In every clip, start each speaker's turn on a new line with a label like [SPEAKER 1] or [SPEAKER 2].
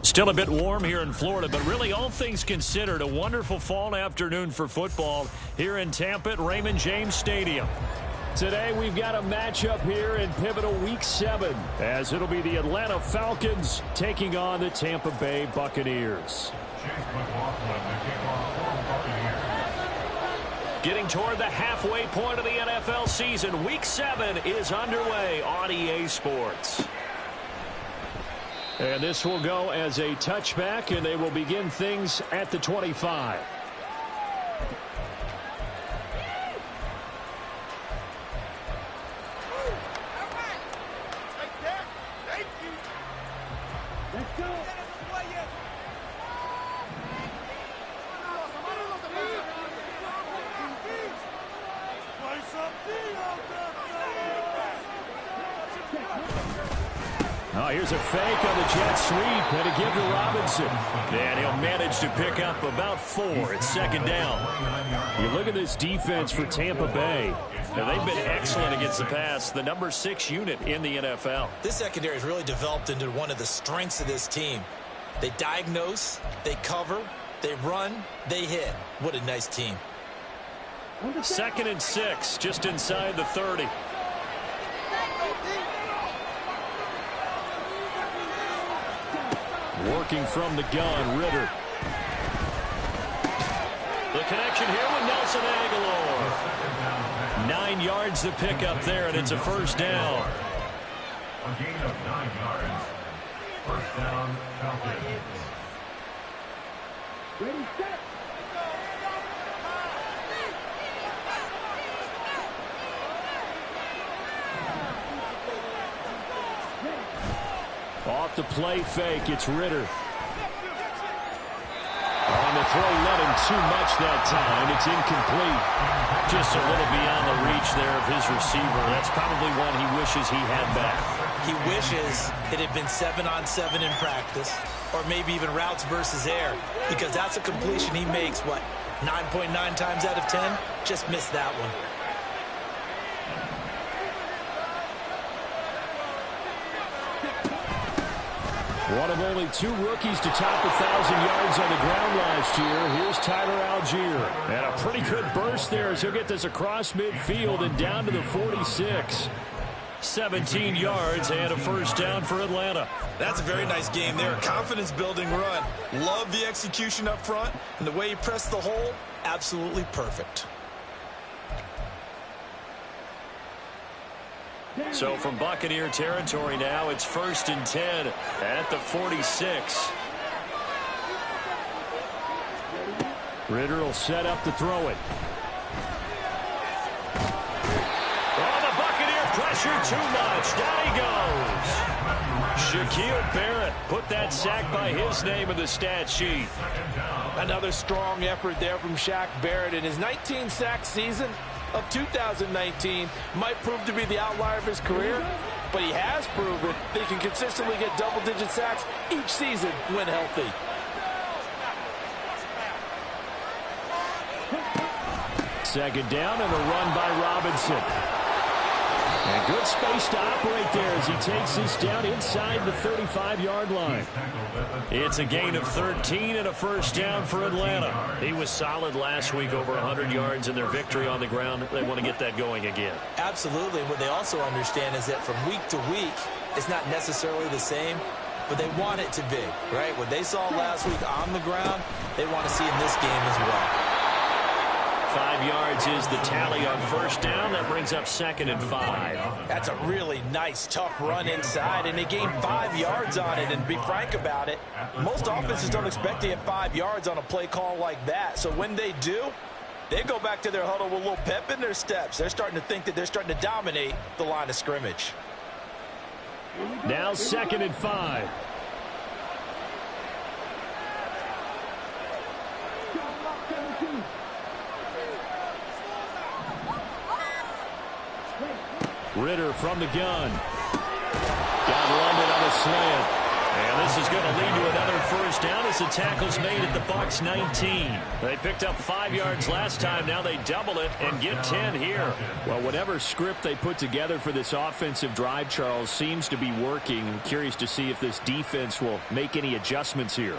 [SPEAKER 1] Still a bit warm here in Florida, but really all things considered, a wonderful fall afternoon for football here in Tampa at Raymond James Stadium. Today we've got a matchup here in pivotal Week 7, as it'll be the Atlanta Falcons taking on the Tampa Bay Buccaneers. Getting toward the halfway point of the NFL season, Week 7 is underway on EA Sports. And this will go as a touchback, and they will begin things at the 25. Here's a fake on the jet sweep, and a give to Robinson. And he'll manage to pick up about 4. It's second down. You look at this defense for Tampa Bay. Now, they've been excellent against the pass, the number 6 unit in the NFL.
[SPEAKER 2] This secondary has really developed into one of the strengths of this team. They diagnose, they cover, they run, they hit. What a nice team.
[SPEAKER 1] 2nd and 6, just inside the 30. Working from the gun, Ritter. The connection here with Nelson Aguilar. 9 yards to pick up there, and it's a first down.
[SPEAKER 3] A gain of 9 yards. First down, Falcons. Ready, set.
[SPEAKER 1] Off the play fake, it's Ritter. On the throw, let him too much that time. It's incomplete. Just a little beyond the reach there of his receiver. That's probably one he wishes he had back.
[SPEAKER 2] He wishes it had been 7-on-7 in practice, or maybe even routes versus air, because that's a completion he makes, what, 9.9 times out of 10? Just missed that one.
[SPEAKER 1] One of only 2 rookies to top 1,000 yards on the ground last year. Here's Tyler Algier. And a pretty good burst there as he'll get this across midfield and down to the 46. 17 yards and a first down for Atlanta.
[SPEAKER 2] That's a very nice game there. Confidence-building run. Love the execution up front. And the way he pressed the hole, absolutely perfect.
[SPEAKER 1] So from Buccaneer territory now, it's 1st and 10 at the 46. Ritter will set up to throw it. Oh, the Buccaneer pressure too much. Down he goes. Shaquille Barrett put that sack by his name in the stat sheet.
[SPEAKER 4] Another strong effort there from Shaq Barrett in his 19-sack season of 2019. Might prove to be the outlier of his career, but he has proven that he can consistently get double-digit sacks each season when healthy.
[SPEAKER 1] Second down and a run by Robinson. And good space to operate there as he takes this down inside the 35-yard line. It's a gain of 13 and a first down for Atlanta. He was solid last week, over 100 yards in their victory on the ground. They want to get that going again.
[SPEAKER 2] Absolutely. What they also understand is that from week to week, it's not necessarily the same, but they want it to be, right? What they saw last week on the ground, they want to see in this game as well.
[SPEAKER 1] 5 yards is the tally on first down. That brings up 2nd and 5.
[SPEAKER 2] That's a really nice, tough run inside, and they gained 5 yards on it. And to be frank about it, most offenses don't expect to get 5 yards on a play call like that. So when they do, they go back to their huddle with a little pep in their steps. They're starting to think that they're starting to dominate the line of scrimmage.
[SPEAKER 1] Now 2nd and 5. Ritter from the gun. Got London on a slant. And this is going to lead to another first down as the tackle's made at the Bucs 19. They picked up 5 yards last time. Now they double it and get 10 here. Well, whatever script they put together for this offensive drive, Charles, seems to be working. I'm curious to see if this defense will make any adjustments here.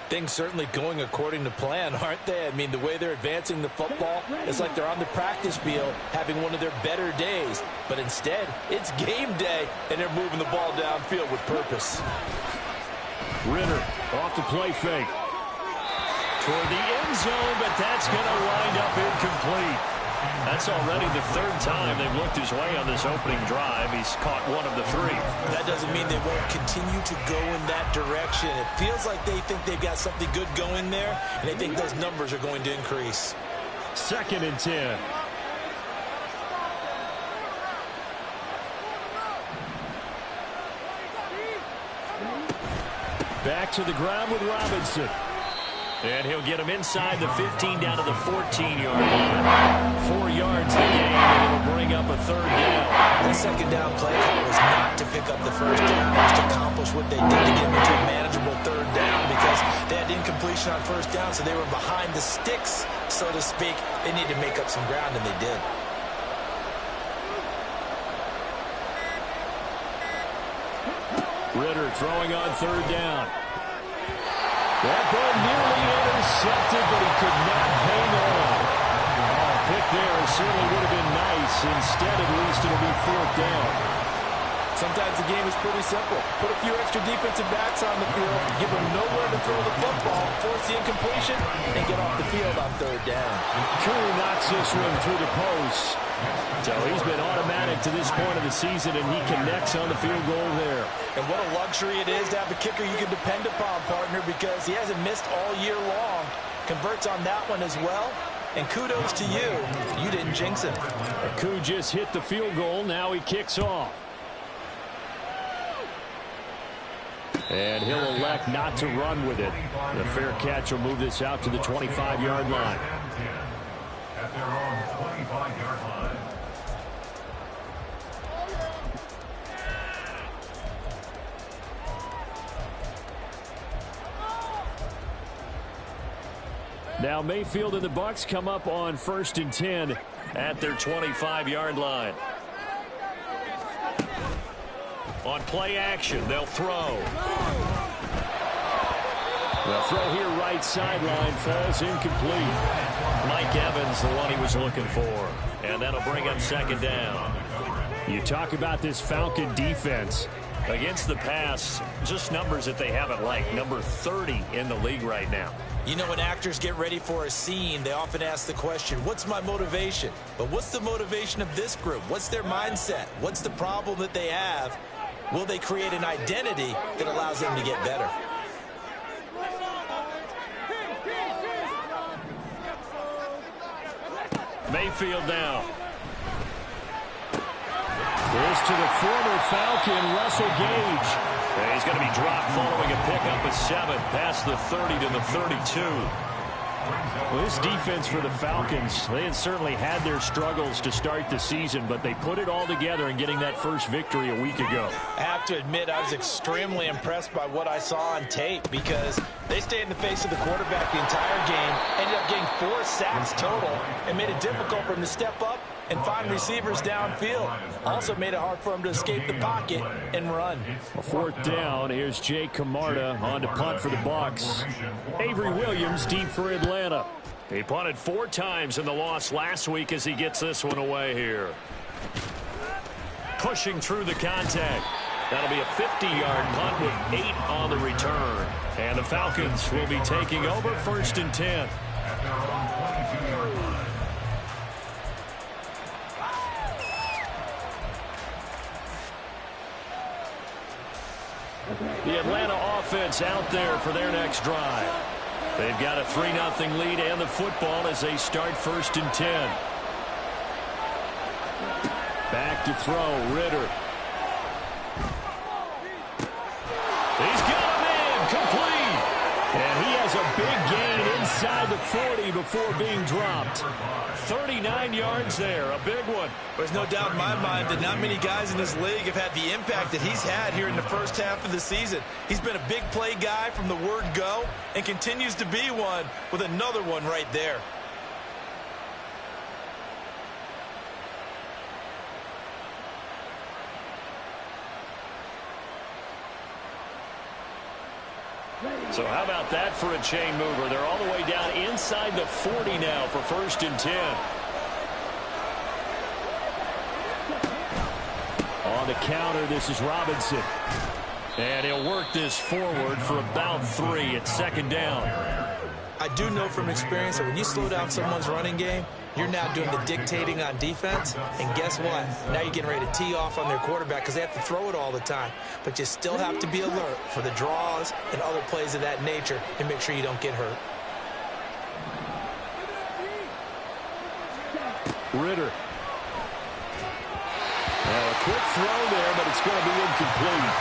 [SPEAKER 2] Things certainly going according to plan, aren't they? I mean, the way they're advancing the football, it's like they're on the practice field having one of their better days. But instead, it's game day, and they're moving the ball downfield with purpose.
[SPEAKER 1] Ritter off the play fake. Toward the end zone, but that's going to wind up incomplete. That's already the 3rd time they've looked his way on this opening drive. He's caught 1 of the 3.
[SPEAKER 2] That doesn't mean they won't continue to go in that direction. It feels like they think they've got something good going there, and they think those numbers are going to increase.
[SPEAKER 1] 2nd and 10. Back to the ground with Robinson. And he'll get him inside the 15 down to the 14-yard line. 4 yards the gain, and it'll bring up a 3rd down.
[SPEAKER 2] The 2nd down play call was not to pick up the 1st down. It was to accomplish what they did to get into a manageable 3rd down because they had incompletion on 1st down, so they were behind the sticks, so to speak. They needed to make up some ground, and they did.
[SPEAKER 1] Ritter throwing on 3rd down. That ball nearly intercepted, but he could not hang on. Pick there certainly would have been nice. Instead, at least it'll be 4th down.
[SPEAKER 4] Sometimes the game is pretty simple. Put a few extra defensive backs on the field, give them nowhere to throw the football, force the incompletion, and get off the field on 3rd down.
[SPEAKER 1] Koo knocks this one through the post. So he's been automatic to this point of the season, and he connects on the field goal there.
[SPEAKER 2] And what a luxury it is to have a kicker you can depend upon, partner, because he hasn't missed all year long. Converts on that one as well. And kudos to you. You didn't jinx him.
[SPEAKER 1] Koo just hit the field goal. Now he kicks off. And he'll elect not to run with it. The fair catch will move this out to the 25-yard line.
[SPEAKER 3] At their own 25-yard line.
[SPEAKER 1] Now Mayfield and the Bucs come up on 1st and 10 at their 25-yard line. On play action, they'll throw. The throw here right sideline falls incomplete. Mike Evans, the one he was looking for. And that'll bring up 2nd down. You talk about this Falcon defense. Against the pass, just numbers that they haven't liked. Number 30 in the league right now.
[SPEAKER 2] You know, when actors get ready for a scene, they often ask the question, what's my motivation? But what's the motivation of this group? What's their mindset? What's the problem that they have? Will they create an identity that allows them to get better?
[SPEAKER 1] Mayfield now. Here's to the former Falcon, Russell Gage. And he's going to be dropped following a pickup of 7 past the 30 to the 32. Well, this defense for the Falcons, they had certainly had their struggles to start the season, but they put it all together in getting that first victory a week ago.
[SPEAKER 2] I have to admit, I was extremely impressed by what I saw on tape because they stayed in the face of the quarterback the entire game, ended up getting 4 sacks total, and made it difficult for him to step up and find receivers downfield. Also made it hard for him to escape the pocket and run.
[SPEAKER 1] A 4th down. Here's Jake Camarda on to punt for the Bucs. Avery Williams deep for Atlanta. He punted 4 times in the loss last week as he gets this one away here. Pushing through the contact. That'll be a 50-yard punt with 8 on the return. And the Falcons will be taking over 1st and 10.
[SPEAKER 3] At their own 22-yard line.
[SPEAKER 1] The Atlanta offense out there for their next drive. They've got a 3-0 lead and the football as they start 1st and 10. Back to throw, Ritter. Big gain inside the 40 before being dropped. 39 yards there, a big one.
[SPEAKER 2] There's no doubt in my mind that not many guys in this league have had the impact that he's had here in the first half of the season. He's been a big play guy from the word go and continues to be one with another one right there.
[SPEAKER 1] So how about that for a chain mover? They're all the way down inside the 40 now for 1st and 10. On the counter, this is Robinson. And he'll work this forward for about 3 at 2nd down.
[SPEAKER 2] I do know from experience that when you slow down someone's running game, you're now doing the dictating on defense. And guess what? Now you're getting ready to tee off on their quarterback because they have to throw it all the time. But you still have to be alert for the draws and other plays of that nature and make sure you don't get hurt.
[SPEAKER 1] Ritter. A quick throw there, but it's going to be incomplete.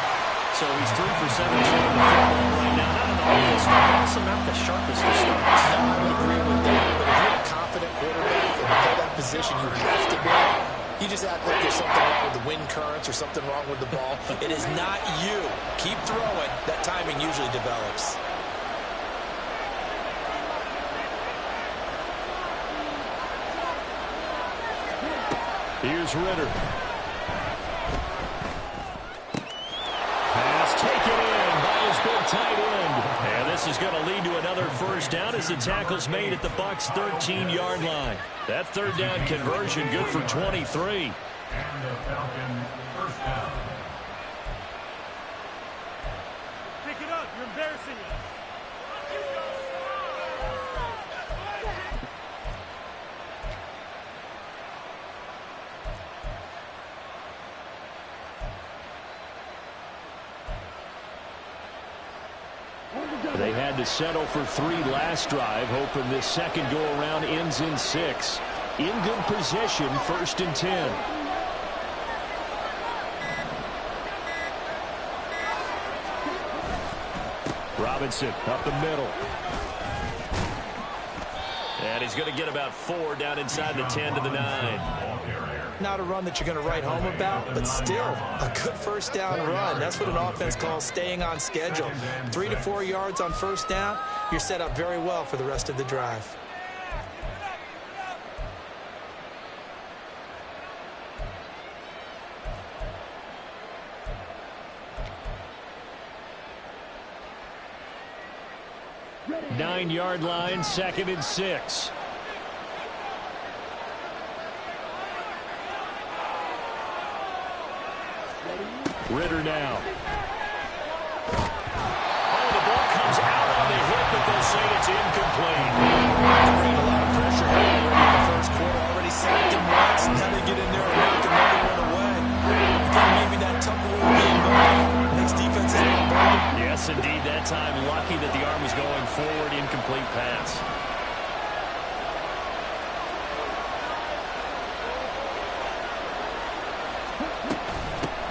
[SPEAKER 1] So he's 3 for 17 in the football right now. Not an awful start, also not the sharpest of starts.
[SPEAKER 5] No, I would agree with that. But if you're a confident quarterback and you play that position you have to be, you just act like there's something wrong with the wind currents or something wrong with the ball.
[SPEAKER 2] It is not you. Keep throwing. That timing usually develops.
[SPEAKER 1] Here's Ritter. Pass taken in by his big tight end. And this is going to lead to another 1st down as the tackle's made at the Bucs' 13-yard line. That 3rd down conversion good for 23.
[SPEAKER 3] And the Falcons 1st down.
[SPEAKER 6] Pick it up. You're embarrassing us.
[SPEAKER 1] They had to settle for 3 last drive, hoping this second go-around ends in 6. In good position, 1st and 10. Robinson up the middle. And he's going to get about 4 down inside the 10 to the 9.
[SPEAKER 2] Not a run that you're going to write home about, but still a good 1st down run. That's what an offense calls staying on schedule. 3 to 4 yards on 1st down, you're set up very well for the rest of the drive.
[SPEAKER 1] Nine-yard line, 2nd and 6. Ritter now. Oh, the ball comes out on the hit, but they'll say it's incomplete.
[SPEAKER 2] They're bringing a lot of pressure here already in the 1st quarter. Already sacked him once, and now they get in there and knock another one away. Again, maybe that tuck rule being gone makes defenses more bold.
[SPEAKER 1] Yes, indeed. That time, lucky that the arm was going forward. Incomplete pass.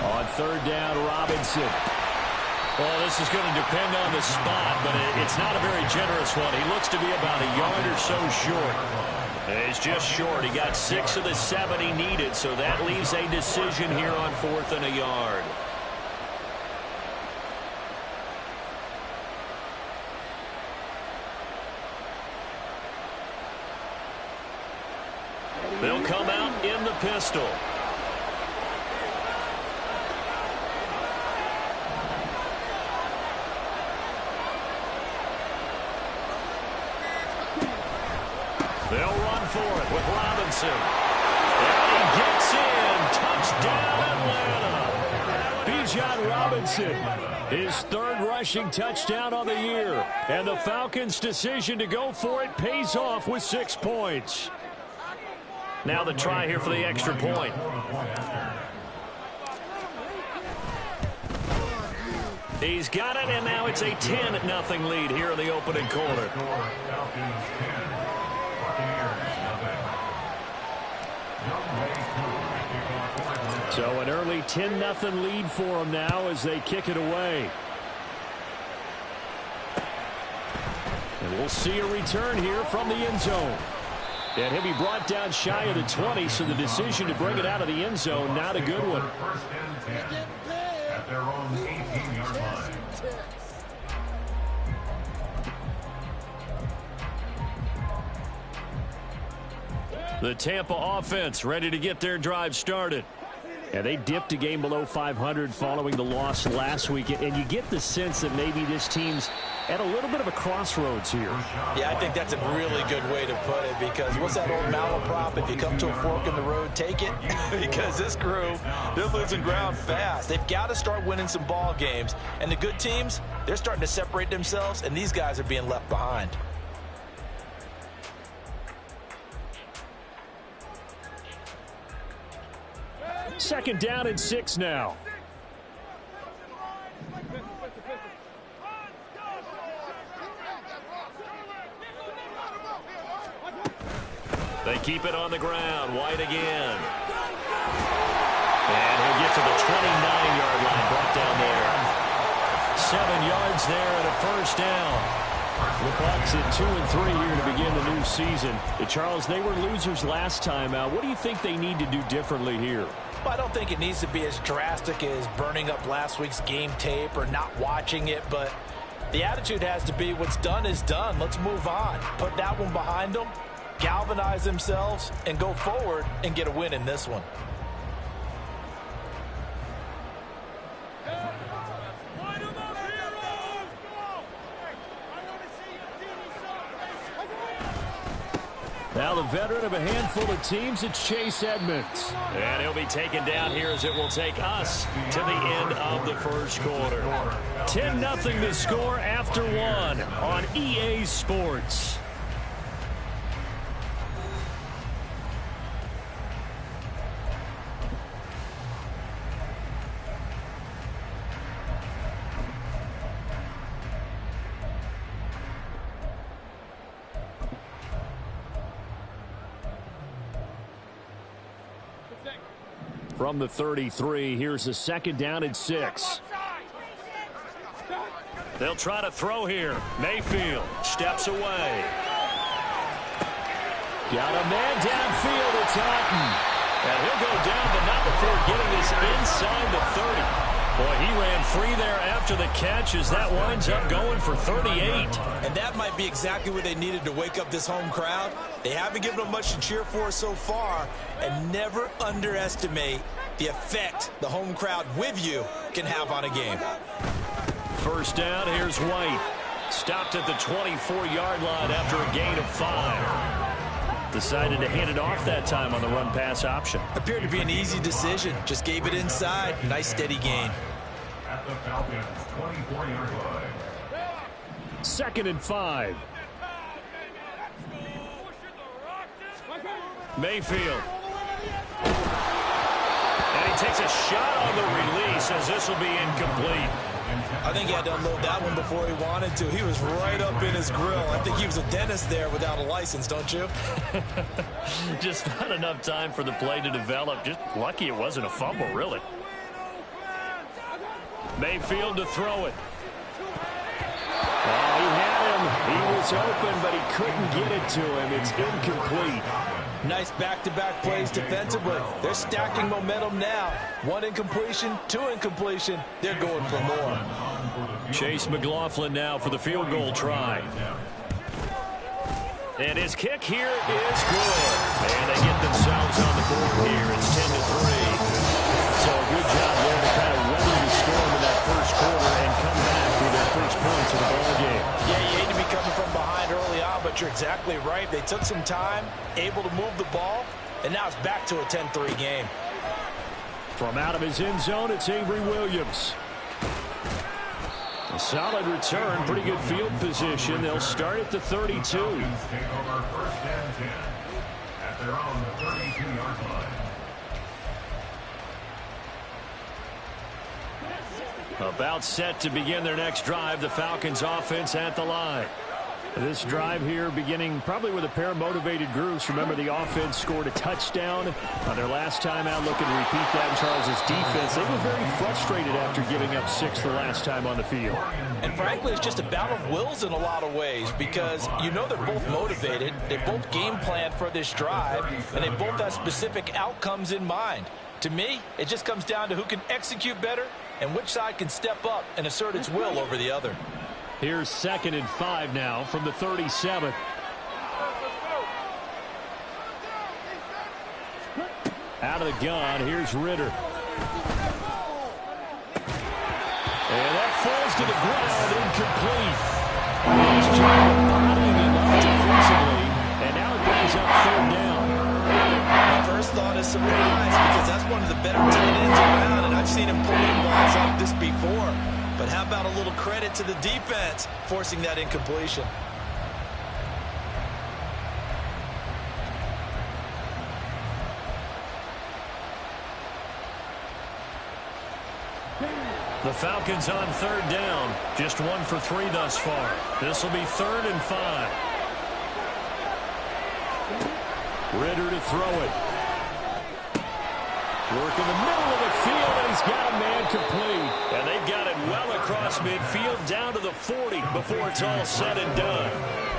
[SPEAKER 1] On 3rd down, Robinson. Well, this is going to depend on the spot, but it's not a very generous one. He looks to be about a yard or so short. It's just short. He got 6 of the 7 he needed, so that leaves a decision here on 4th and a yard. They'll come out in the pistol. They'll run for it with Robinson. And he gets in. Touchdown, Atlanta. Bijan Robinson, his 3rd rushing touchdown on the year. And the Falcons' decision to go for it pays off with 6 points. Now the try here for the extra point. He's got it, and now it's a 10-0 lead here in the opening quarter. So an early 10-0 lead for them now as they kick it away. And We'll see a return here from the end zone. And he'll be brought down shy of the 20, so the decision to bring it out of the end zone, not a good one.
[SPEAKER 3] First and 10 at their own 18-yard line.
[SPEAKER 1] The Tampa offense ready to get their drive started. And they dipped a game below 500 following the loss last week. And you get the sense that maybe this team's at a little bit of a crossroads here.
[SPEAKER 2] Yeah, I think that's a really good way to put it, because what's that old malaprop? If you come to a fork in the road, take it. Because this crew, they're losing ground fast. They've got to start winning some ball games. And the good teams, they're starting to separate themselves, and these guys are being left behind.
[SPEAKER 1] Second down and 6 now. They keep it on the ground. White again. And he'll get to the 29-yard line. Brought down there. 7 yards there and a first down. The Bucs at 2-3 here to begin the new season. Charles, they were losers last time out. What do you think they need to do differently here?
[SPEAKER 2] Well, I don't think it needs to be as drastic as burning up last week's game tape or not watching it, but the attitude has to be what's done is done. Let's move on. Put that one behind them, galvanize themselves, and go forward and get a win in this one.
[SPEAKER 1] Now the veteran of a handful of teams, it's Chase Edmonds. And he'll be taken down here as it will take us to the end of the first quarter. 10-0 to score after 1 on EA Sports. From the 33, here's a second down and 6. They'll try to throw here. Mayfield steps away. Got a man downfield. It's Houghton. And he'll go down, but not before getting this inside the 30. Boy, he ran free there after the catch as that winds up going for 38.
[SPEAKER 2] And that might be exactly what they needed to wake up this home crowd. They haven't given them much to cheer for so far, and never underestimate the effect the home crowd with you can have on a game.
[SPEAKER 1] First down, here's White. Stopped at the 24-yard line after a gain of 5. Decided to hand it off that time on the run-pass option.
[SPEAKER 2] Appeared to be an easy decision. Just gave it inside. Nice, steady gain.
[SPEAKER 3] At the Falcons' 24-yard line.
[SPEAKER 1] 2nd and 5. Mayfield. And he takes a shot on the release as this will be incomplete.
[SPEAKER 2] I think he had to unload that one before he wanted to. He was right up in his grill. I think he was a dentist there without a license, don't you?
[SPEAKER 1] Just not enough time for the play to develop. Just lucky it wasn't a fumble, really. Mayfield to throw it. Oh, he had him. He was open, but he couldn't get it to him. It's incomplete.
[SPEAKER 2] Nice back-to-back plays defensively. They're stacking momentum now. 1 incompletion, 2 incompletion. They're going for more.
[SPEAKER 1] Chase McLaughlin now for the field goal try. And his kick here is good. And they get themselves on the board here. It's 10-3. So a good job there to kind of weather the storm in that first quarter and come back with their first points of the ball game.
[SPEAKER 2] Yeah, you hate to be coming from behind early on, but you're exactly right. They took some time, able to move the ball, and now it's back to a 10-3 game.
[SPEAKER 1] From out of his end zone, it's Avery Williams. A solid return, pretty good field position. They'll start at the 32.
[SPEAKER 3] Take over 1st and 10 at their own 32-yard line.
[SPEAKER 1] About set to begin their next drive. The Falcons offense at the line. This drive here beginning probably with a pair of motivated groups. Remember, the offense scored a touchdown on their last time out. Looking to repeat that in Charles' defense. They were very frustrated after giving up 6 the last time on the field.
[SPEAKER 2] And frankly, it's just a battle of wills in a lot of ways because you know they're both motivated. They both game planned for this drive, and they both have specific outcomes in mind. To me, it just comes down to who can execute better and which side can step up and assert its will over the other.
[SPEAKER 1] Here's 2nd and 5 now from the 37. Out of the gun, here's Ritter. And that falls to the ground, incomplete. He's trying to bodying him up defensively, and now it brings up 3rd down.
[SPEAKER 2] My first thought is surprise because that's one of the better tight ends around, and I've seen him pull in balls like this before. But how about a little credit to the defense forcing that incompletion?
[SPEAKER 1] The Falcons on 3rd down. Just 1 for 3 thus far. This will be 3rd and 5. Ritter to throw it. Work in the middle of the field, and he's got a man complete. And they've got it well across midfield down to the 40 before it's all said and done.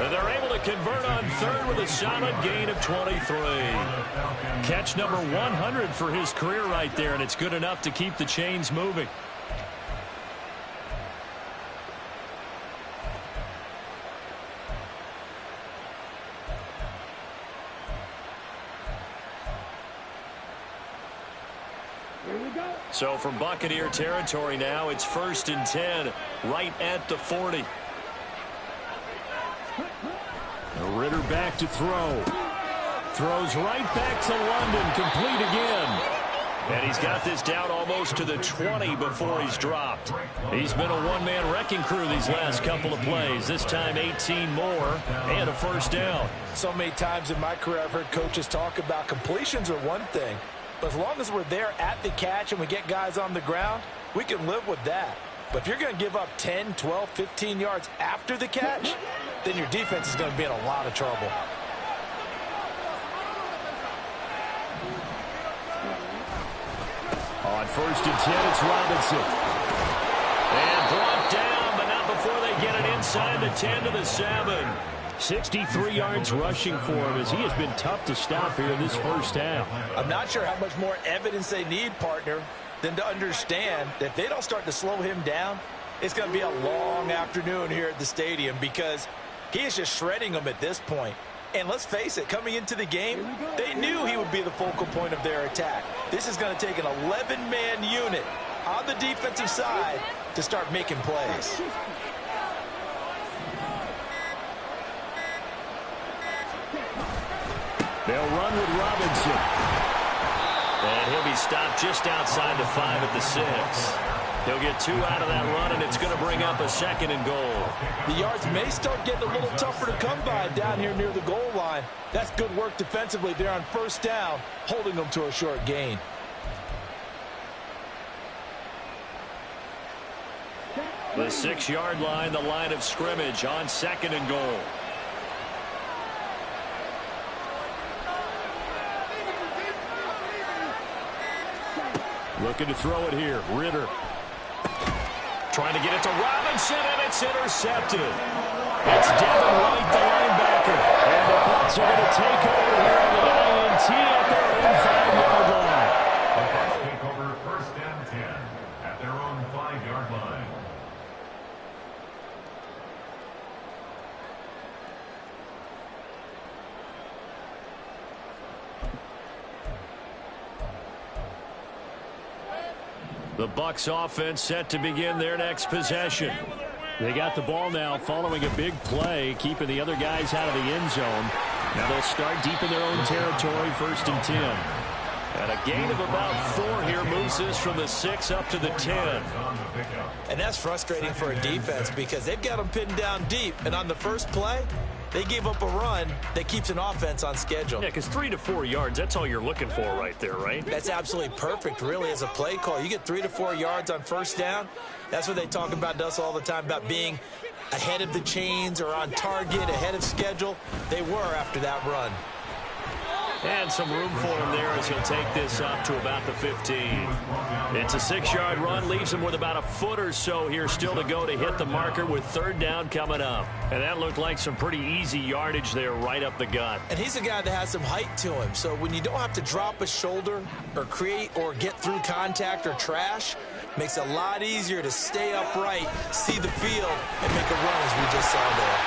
[SPEAKER 1] And they're able to convert on 3rd with a solid gain of 23. Catch number 100 for his career right there, and it's good enough to keep the chains moving. So from Buccaneer territory now, it's 1st and 10, right at the 40. Ritter back to throw. Throws right back to London, complete again. And he's got this down almost to the 20 before he's dropped. He's been a one-man wrecking crew these last couple of plays. This time 18 more and a 1st down.
[SPEAKER 2] So many times in my career I've heard coaches talk about completions are one thing. But as long as we're there at the catch and we get guys on the ground, we can live with that. But if you're going to give up 10, 12, 15 yards after the catch, then your defense is going to be in a lot of trouble.
[SPEAKER 1] On 1st and 10, it's Robinson. And brought down, but not before they get it inside the 10 to the 7. 63 yards rushing for him as he has been tough to stop here in this 1st half.
[SPEAKER 2] I'm not sure how much more evidence they need, partner, than to understand that if they don't start to slow him down, it's going to be a long afternoon here at the stadium because he is just shredding them at this point. And let's face it, coming into the game, they knew he would be the focal point of their attack. This is going to take an 11-man unit on the defensive side to start making plays.
[SPEAKER 1] They'll run with Robinson. And he'll be stopped just outside the 5 at the 6. He'll get 2 out of that run, and it's going to bring up a 2nd and goal.
[SPEAKER 2] The yards may start getting a little tougher to come by down here near the goal line. That's good work defensively there on 1st down, holding them to a short gain.
[SPEAKER 1] The 6-yard line, the line of scrimmage on 2nd and goal. Looking to throw it here. Ritter. Trying to get it to Robinson, and it's intercepted. It's Devin White, the linebacker. And the Bucs are going to take over here on the INT at their own 5-yard line.
[SPEAKER 3] The Bucs take over 1st and 10 at their own 5-yard line.
[SPEAKER 1] The Bucs offense set to begin their next possession. They got the ball now following a big play, keeping the other guys out of the end zone. Now they'll start deep in their own territory, 1st and 10. And a gain of about 4 here moves this from the 6 up to the 10.
[SPEAKER 2] And that's frustrating for a defense because they've got them pinned down deep. And on the first play, They gave up a run that keeps an offense on schedule.
[SPEAKER 1] Yeah, because 3 to 4 yards, that's all you're looking for right there, right?
[SPEAKER 2] That's absolutely perfect, really, as a play call. You get 3 to 4 yards on first down. That's what they talk about to us all the time, about being ahead of the chains or on target, ahead of schedule. They were after that run.
[SPEAKER 1] And some room for him there as he'll take this up to about the 15. It's a 6-yard run, leaves him with about a foot or so here still to go to hit the marker with third down coming up. And that looked like some pretty easy yardage there right up the gut.
[SPEAKER 2] And he's a guy that has some height to him, so when you don't have to drop a shoulder or create or get through contact or trash, makes it a lot easier to stay upright, see the field, and make a run as we just saw there.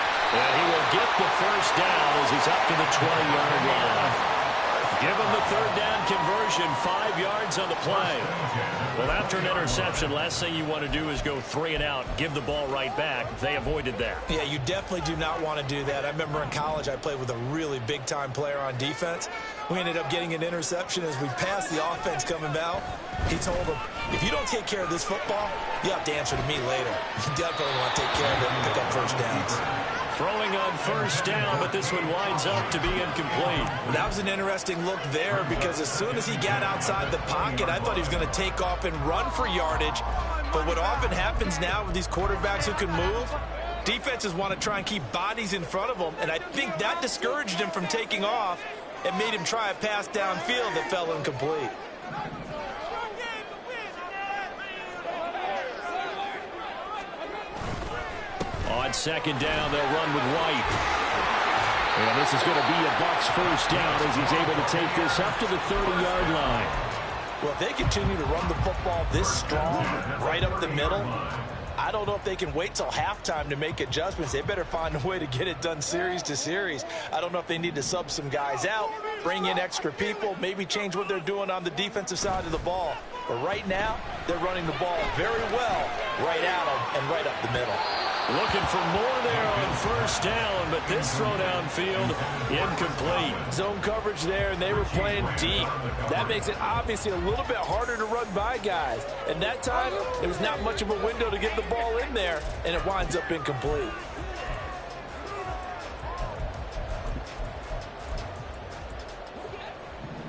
[SPEAKER 1] And he will get the first down as he's up to the 20-yard line. Give him the third down conversion, 5 yards on the play. Well, after an interception, last thing you want to do is go 3 and out, give the ball right back. They avoided that.
[SPEAKER 2] Yeah, you definitely do not want to do that. I remember in college I played with a really big-time player on defense. We ended up getting an interception as we passed the offense coming out. He told him, if you don't take care of this football, you have to answer to me later. You definitely want to take care of it and pick up first downs.
[SPEAKER 1] Throwing on first down, but this one winds up to be incomplete.
[SPEAKER 2] That was an interesting look there because as soon as he got outside the pocket, I thought he was going to take off and run for yardage. But what often happens now with these quarterbacks who can move, defenses want to try and keep bodies in front of them, and I think that discouraged him from taking off and made him try a pass downfield that fell incomplete.
[SPEAKER 1] On second down, they'll run with White. And this is going to be a Bucs first down as he's able to take this up to the 30-yard line.
[SPEAKER 2] Well, if they continue to run the football this strong, right up the middle, I don't know if they can wait till halftime to make adjustments. They better find a way to get it done series to series. I don't know if they need to sub some guys out, bring in extra people, maybe change what they're doing on the defensive side of the ball. But right now, they're running the ball very well right at them and right up the middle.
[SPEAKER 1] Looking for more there on first down, but this throw downfield incomplete.
[SPEAKER 4] Zone coverage there, and they were playing deep. That makes it obviously a little bit harder to run by guys. And that time, there was not much of a window to get the ball in there, and it winds up incomplete.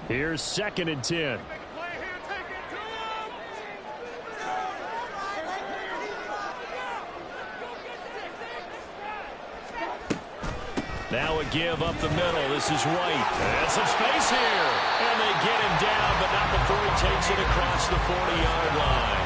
[SPEAKER 1] Here's 2nd and 10. Now a give up the middle. This is White. And some space here. And they get him down, but not before he takes it across the 40-yard line.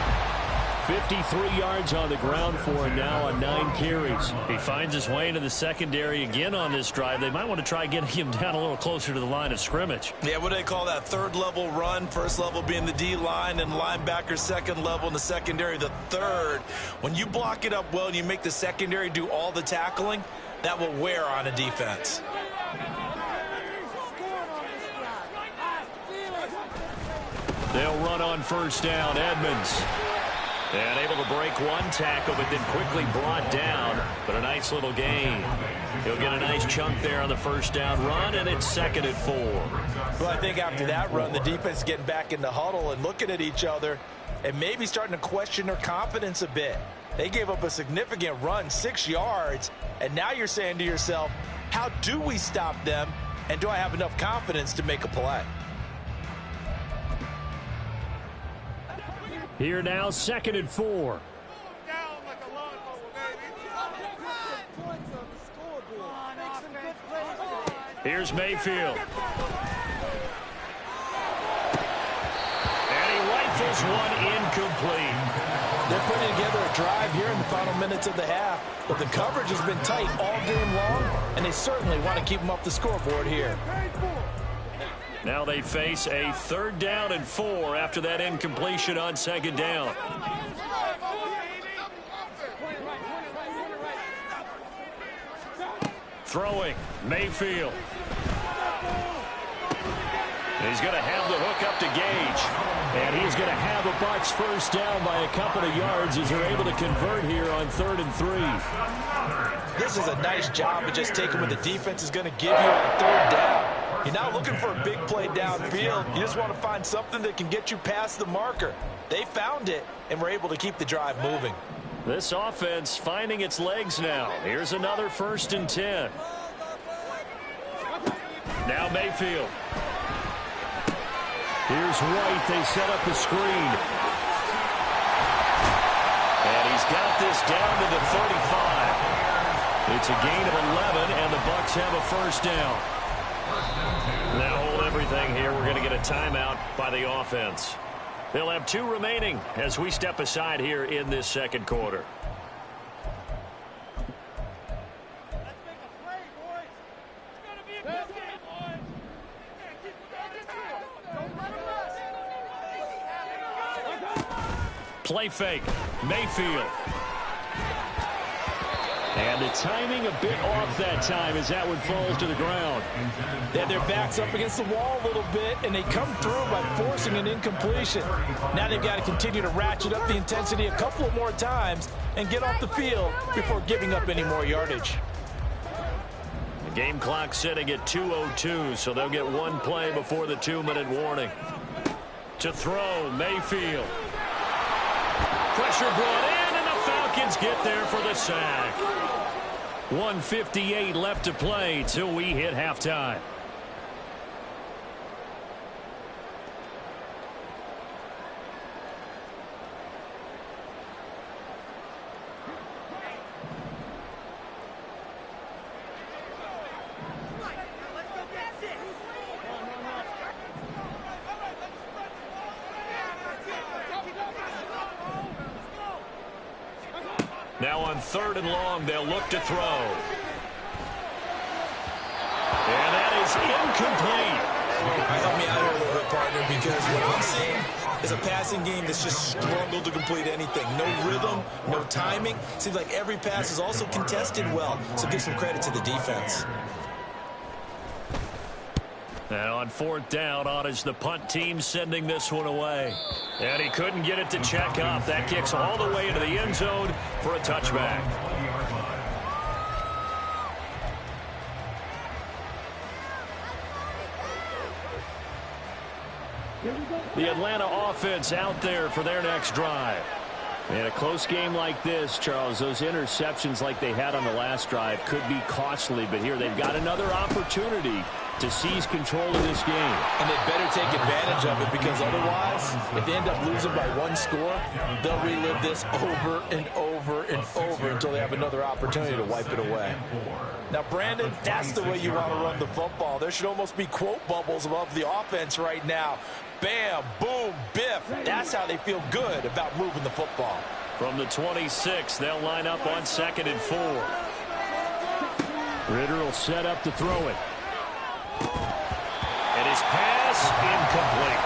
[SPEAKER 1] 53 yards on the ground for him now on 9 carries. He finds his way into the secondary again on this drive. They might want to try getting him down a little closer to the line of scrimmage.
[SPEAKER 2] Yeah, what do they call that? Third level run. First level being the D-line and linebacker. Second level in the secondary, the third. When you block it up well and you make the secondary do all the tackling, that will wear on a defense.
[SPEAKER 1] They'll run on first down. Edmonds. And able to break one tackle, but then quickly brought down. But a nice little gain. He'll get a nice chunk there on the first down run, and it's 2nd and 4.
[SPEAKER 2] Well, I think after that run, the defense is getting back in the huddle and looking at each other and maybe starting to question their confidence a bit. They gave up a significant run, 6 yards, and now you're saying to yourself, how do we stop them, and do I have enough confidence to make a play?
[SPEAKER 1] Here now, 2nd and 4. Here's Mayfield. And he rifles one incomplete.
[SPEAKER 2] They're putting together a drive here in the final minutes of the half, but the coverage has been tight all game long, and they certainly want to keep them off the scoreboard here.
[SPEAKER 1] Now they face a 3rd down and 4 after that incompletion on 2nd down. Throwing, Mayfield. He's going to have the hook up to Gage. And he's going to have a Bucs first down by a couple of yards as they're able to convert here on 3rd and 3.
[SPEAKER 2] This is a nice job of just taking what the defense is going to give you on 3rd down. You're not looking for a big play downfield. You just want to find something that can get you past the marker. They found it and were able to keep the drive moving.
[SPEAKER 1] This offense finding its legs now. Here's another 1st and 10. Now Mayfield. Here's White. They set up the screen. And he's got this down to the 35. It's a gain of 11, and the Bucs have a first down. Now hold everything here. We're going to get a timeout by the offense. They'll have 2 remaining as we step aside here in this second quarter.
[SPEAKER 6] Let's make a play, boys. It's going to be a good game, boys. Don't let him rest.
[SPEAKER 1] Play fake. Mayfield. And the timing a bit off that time as that one falls to the ground.
[SPEAKER 2] They had their backs up against the wall a little bit, and they come through by forcing an incompletion. Now they've got to continue to ratchet up the intensity a couple of more times and get off the field before giving up any more yardage.
[SPEAKER 1] The game clock sitting at 2:02, so they'll get 1 play before the 2-minute warning. To throw, Mayfield. Pressure brought in, and the Falcons get there for the sack. 1:58 left to play till we hit halftime. Now on 3rd and long, they'll look to throw. And that is incomplete.
[SPEAKER 2] Help me out here a little bit, partner, because what I'm seeing is a passing game that's just struggled to complete anything. No rhythm, no timing. Seems like every pass is also contested well, so give some credit to the defense.
[SPEAKER 1] And on 4th down, on is the punt team sending this one away. And he couldn't get it to check up. That kicks all the way into the end zone for a touchback. The Atlanta offense out there for their next drive. In a close game like this, Charles, those interceptions like they had on the last drive could be costly, but here they've got another opportunity to seize control of this game.
[SPEAKER 2] And they better take advantage of it, because otherwise, if they end up losing by 1 score, they'll relive this over and over and over until they have another opportunity to wipe it away. Now, Brandon, that's the way you want to run the football. There should almost be quote bubbles above the offense right now. Bam, boom, biff. That's how they feel good about moving the football.
[SPEAKER 1] From the 26, they'll line up on 2nd and 4. Ritter will set up to throw it. And his pass incomplete.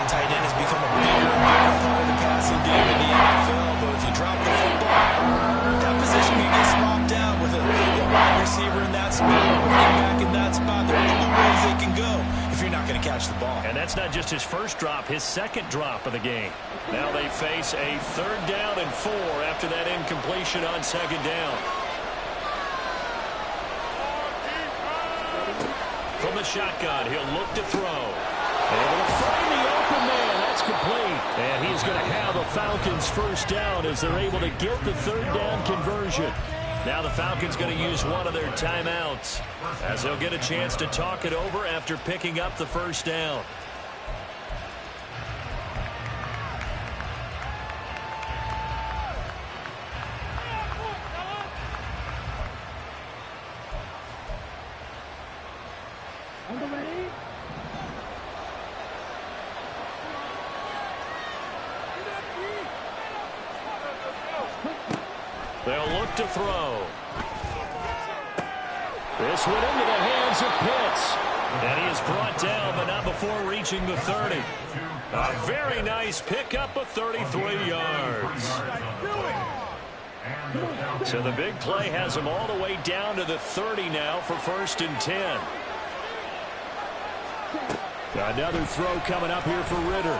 [SPEAKER 2] Tight end has become a bigger part of the passing game in the NFL, but if you drop the football, that position can get swapped out with a wide receiver in that spot, or running back in that spot. There are only ways they can go if you're not going to catch the ball.
[SPEAKER 1] And that's not just his first drop, his second drop of the game. Now they face a 3rd down and 4 after that incompletion on 2nd down. From the shotgun, he'll look to throw. Able to find the open man. That's complete. And he's going to have a Falcons first down as they're able to get the 3rd down conversion. Now the Falcons going to use one of their timeouts as they'll get a chance to talk it over after picking up the first down. They'll look to throw. This went into the hands of Pitts. And he is brought down, but not before reaching the 30. A very nice pickup of 33 yards. So the big play has him all the way down to the 30 now for 1st and 10. Another throw coming up here for Ritter.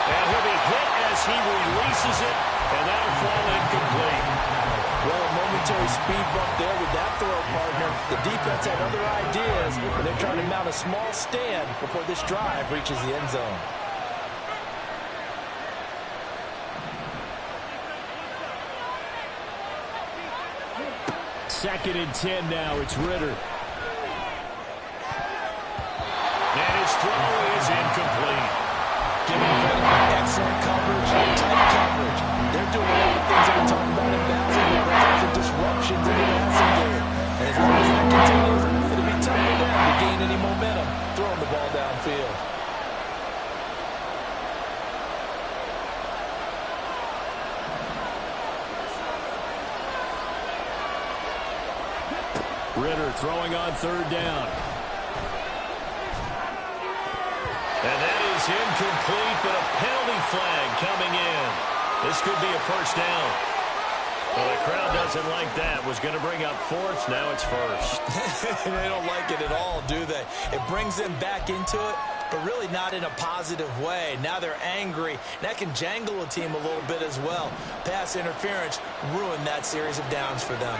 [SPEAKER 1] And he'll be hit as he releases it, and that'll fall incomplete.
[SPEAKER 2] Well, a momentary speed bump there with that throw, partner. The defense had other ideas, but they're trying to mount a small stand before this drive reaches the end zone.
[SPEAKER 1] Second and 10 now. It's Ritter. is incomplete.
[SPEAKER 2] Giving credit for excellent coverage, tight coverage. They're doing all the things that we talked about in basketball, causing disruptions in the passing game. And as long as that continues, it'll be tough for them to gain any momentum throwing the ball downfield.
[SPEAKER 1] Ritter throwing on third down. And that is incomplete, but a penalty flag coming in. This could be a first down. Well, the crowd doesn't like that. Was going to bring up fourth. Now it's first.
[SPEAKER 2] They don't like it at all, do they? It brings them back into it, but really not in a positive way. Now they're angry. That can jangle a team a little bit as well. Pass interference ruined that series of downs for them.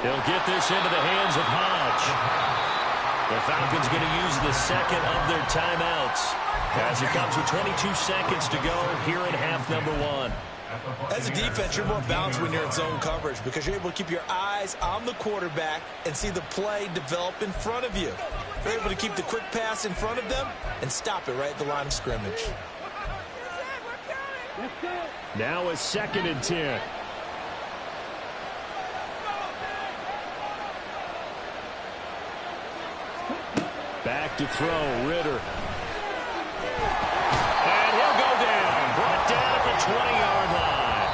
[SPEAKER 1] He'll get this into the hands of Hodge. The Falcons going to use the second of their timeouts as it comes with 22 seconds to go here in half number one.
[SPEAKER 2] As a defense, you're more balanced when you're in zone coverage because you're able to keep your eyes on the quarterback and see the play develop in front of you. You're able to keep the quick pass in front of them and stop it right at the line of scrimmage.
[SPEAKER 1] Now a 2nd and 10. Back to throw, Ritter. And he'll go down. Brought down at the 20-yard line.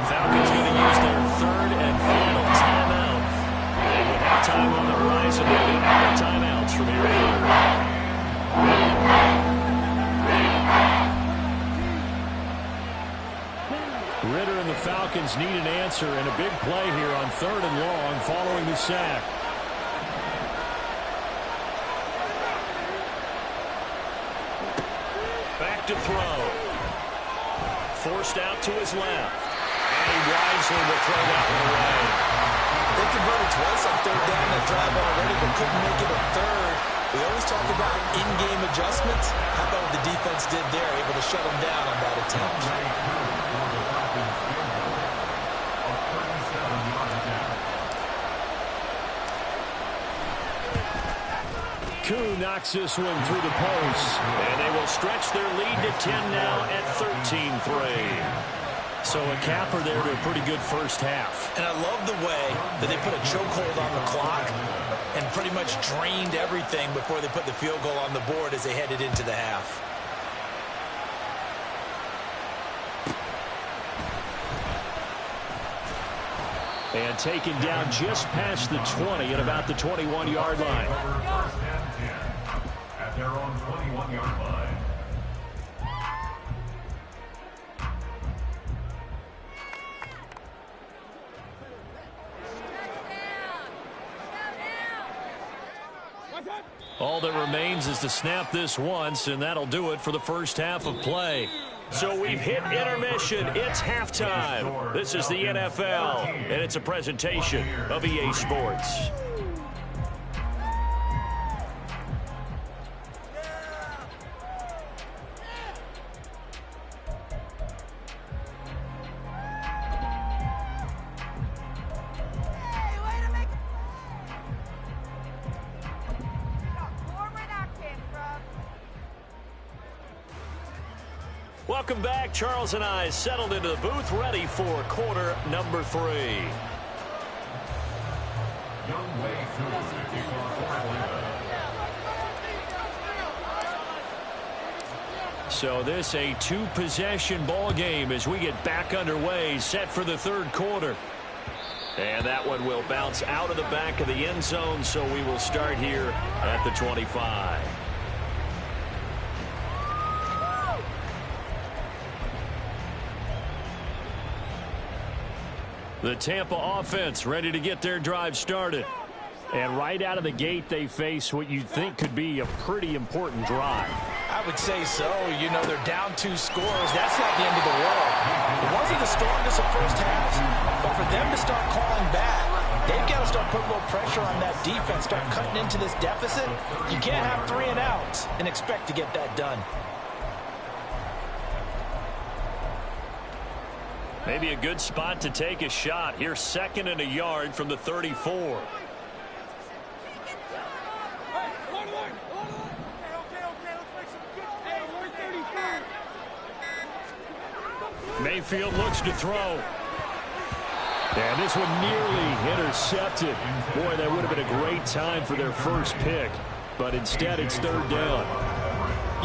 [SPEAKER 1] Falcons going to use their third and final timeout. And with halftime on the horizon, they'll be out of timeouts from here on. Ritter and the Falcons need an answer and a big play here on third and long following the sack. To throw. Forced out to his left. And he wisely will throw that one away.
[SPEAKER 2] They converted twice on third down that drive already, but couldn't make it a third. We always talk about in-game adjustments. How about what the defense did there, able to shut them down on that attempt.
[SPEAKER 1] Koo knocks this one through the post, and they will stretch their lead to 10 now at 13-3. So a capper there to a pretty good first half.
[SPEAKER 2] And I love the way that they put a chokehold on the clock and pretty much drained everything before they put the field goal on the board as they headed into the half.
[SPEAKER 1] And taken down just past the 20 at about the 21-yard line.
[SPEAKER 3] At their own 21-yard line.
[SPEAKER 1] All that remains is to snap this once, and that'll do it for the first half of play. So we've hit intermission. It's halftime. This is the NFL, and it's a presentation of EA Sports. Welcome back. Charles and I settled into the booth, ready for quarter number 3. So this a 2-possession ball game as we get back underway, set for the third quarter. And that one will bounce out of the back of the end zone, so we will start here at the 25. The Tampa offense ready to get their drive started. And right out of the gate, they face what you'd think could be a pretty important drive.
[SPEAKER 2] I would say so. You know, they're down 2 scores. That's not the end of the world. It wasn't the strongest of first halves, but for them to start calling back, they've got to start putting a little pressure on that defense, start cutting into this deficit. You can't have 3 and outs and expect to get that done.
[SPEAKER 1] Maybe a good spot to take a shot. Here's 2nd and a yard from the 34. Mayfield looks to throw. And this one nearly intercepted. Boy, that would have been a great time for their first pick. But instead, it's 3rd down.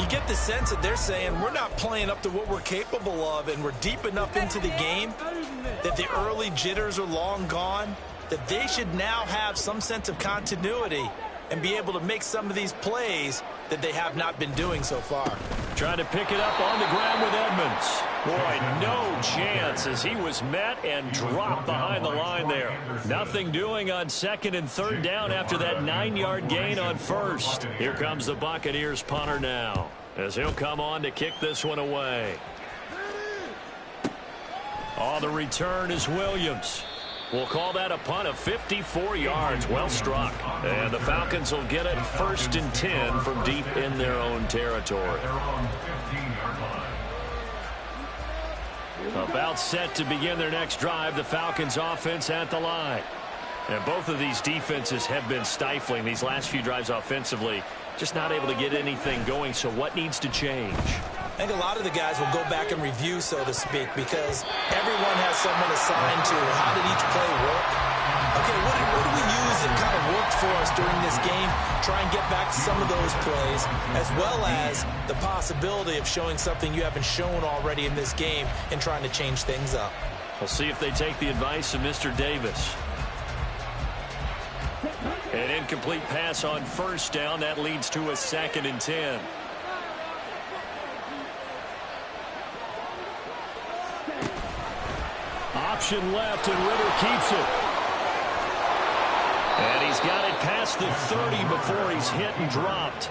[SPEAKER 2] You get the sense that they're saying we're not playing up to what we're capable of, and we're deep enough into the game that the early jitters are long gone, that they should now have some sense of continuity and be able to make some of these plays that they have not been doing so far.
[SPEAKER 1] Trying to pick it up on the ground with Edmonds. Boy, no chance as he was met and dropped behind the line there. Nothing doing on 2nd and 3rd down after that 9-yard gain on 1st. Here comes the Buccaneers punter now as he'll come on to kick this one away. On the return is Williams. We'll call that a punt of 54 yards. Well struck. And the Falcons will get it 1st and 10 from deep in their own territory. About set to begin their next drive. The Falcons offense at the line. And both of these defenses have been stifling these last few drives offensively. Just not able to get anything going. So what needs to change?
[SPEAKER 2] I think a lot of the guys will go back and review, so to speak, because everyone has someone assigned to how did each play work. Okay, what do we use that kind of worked for us during this game? Try and get back to some of those plays, as well as the possibility of showing something you haven't shown already in this game and trying to change things up.
[SPEAKER 1] We'll see if they take the advice of Mr. Davis. An incomplete pass on 1st down. That leads to a 2nd and 10. Option left, and Ritter keeps it. And he's got it past the 30 before he's hit and dropped.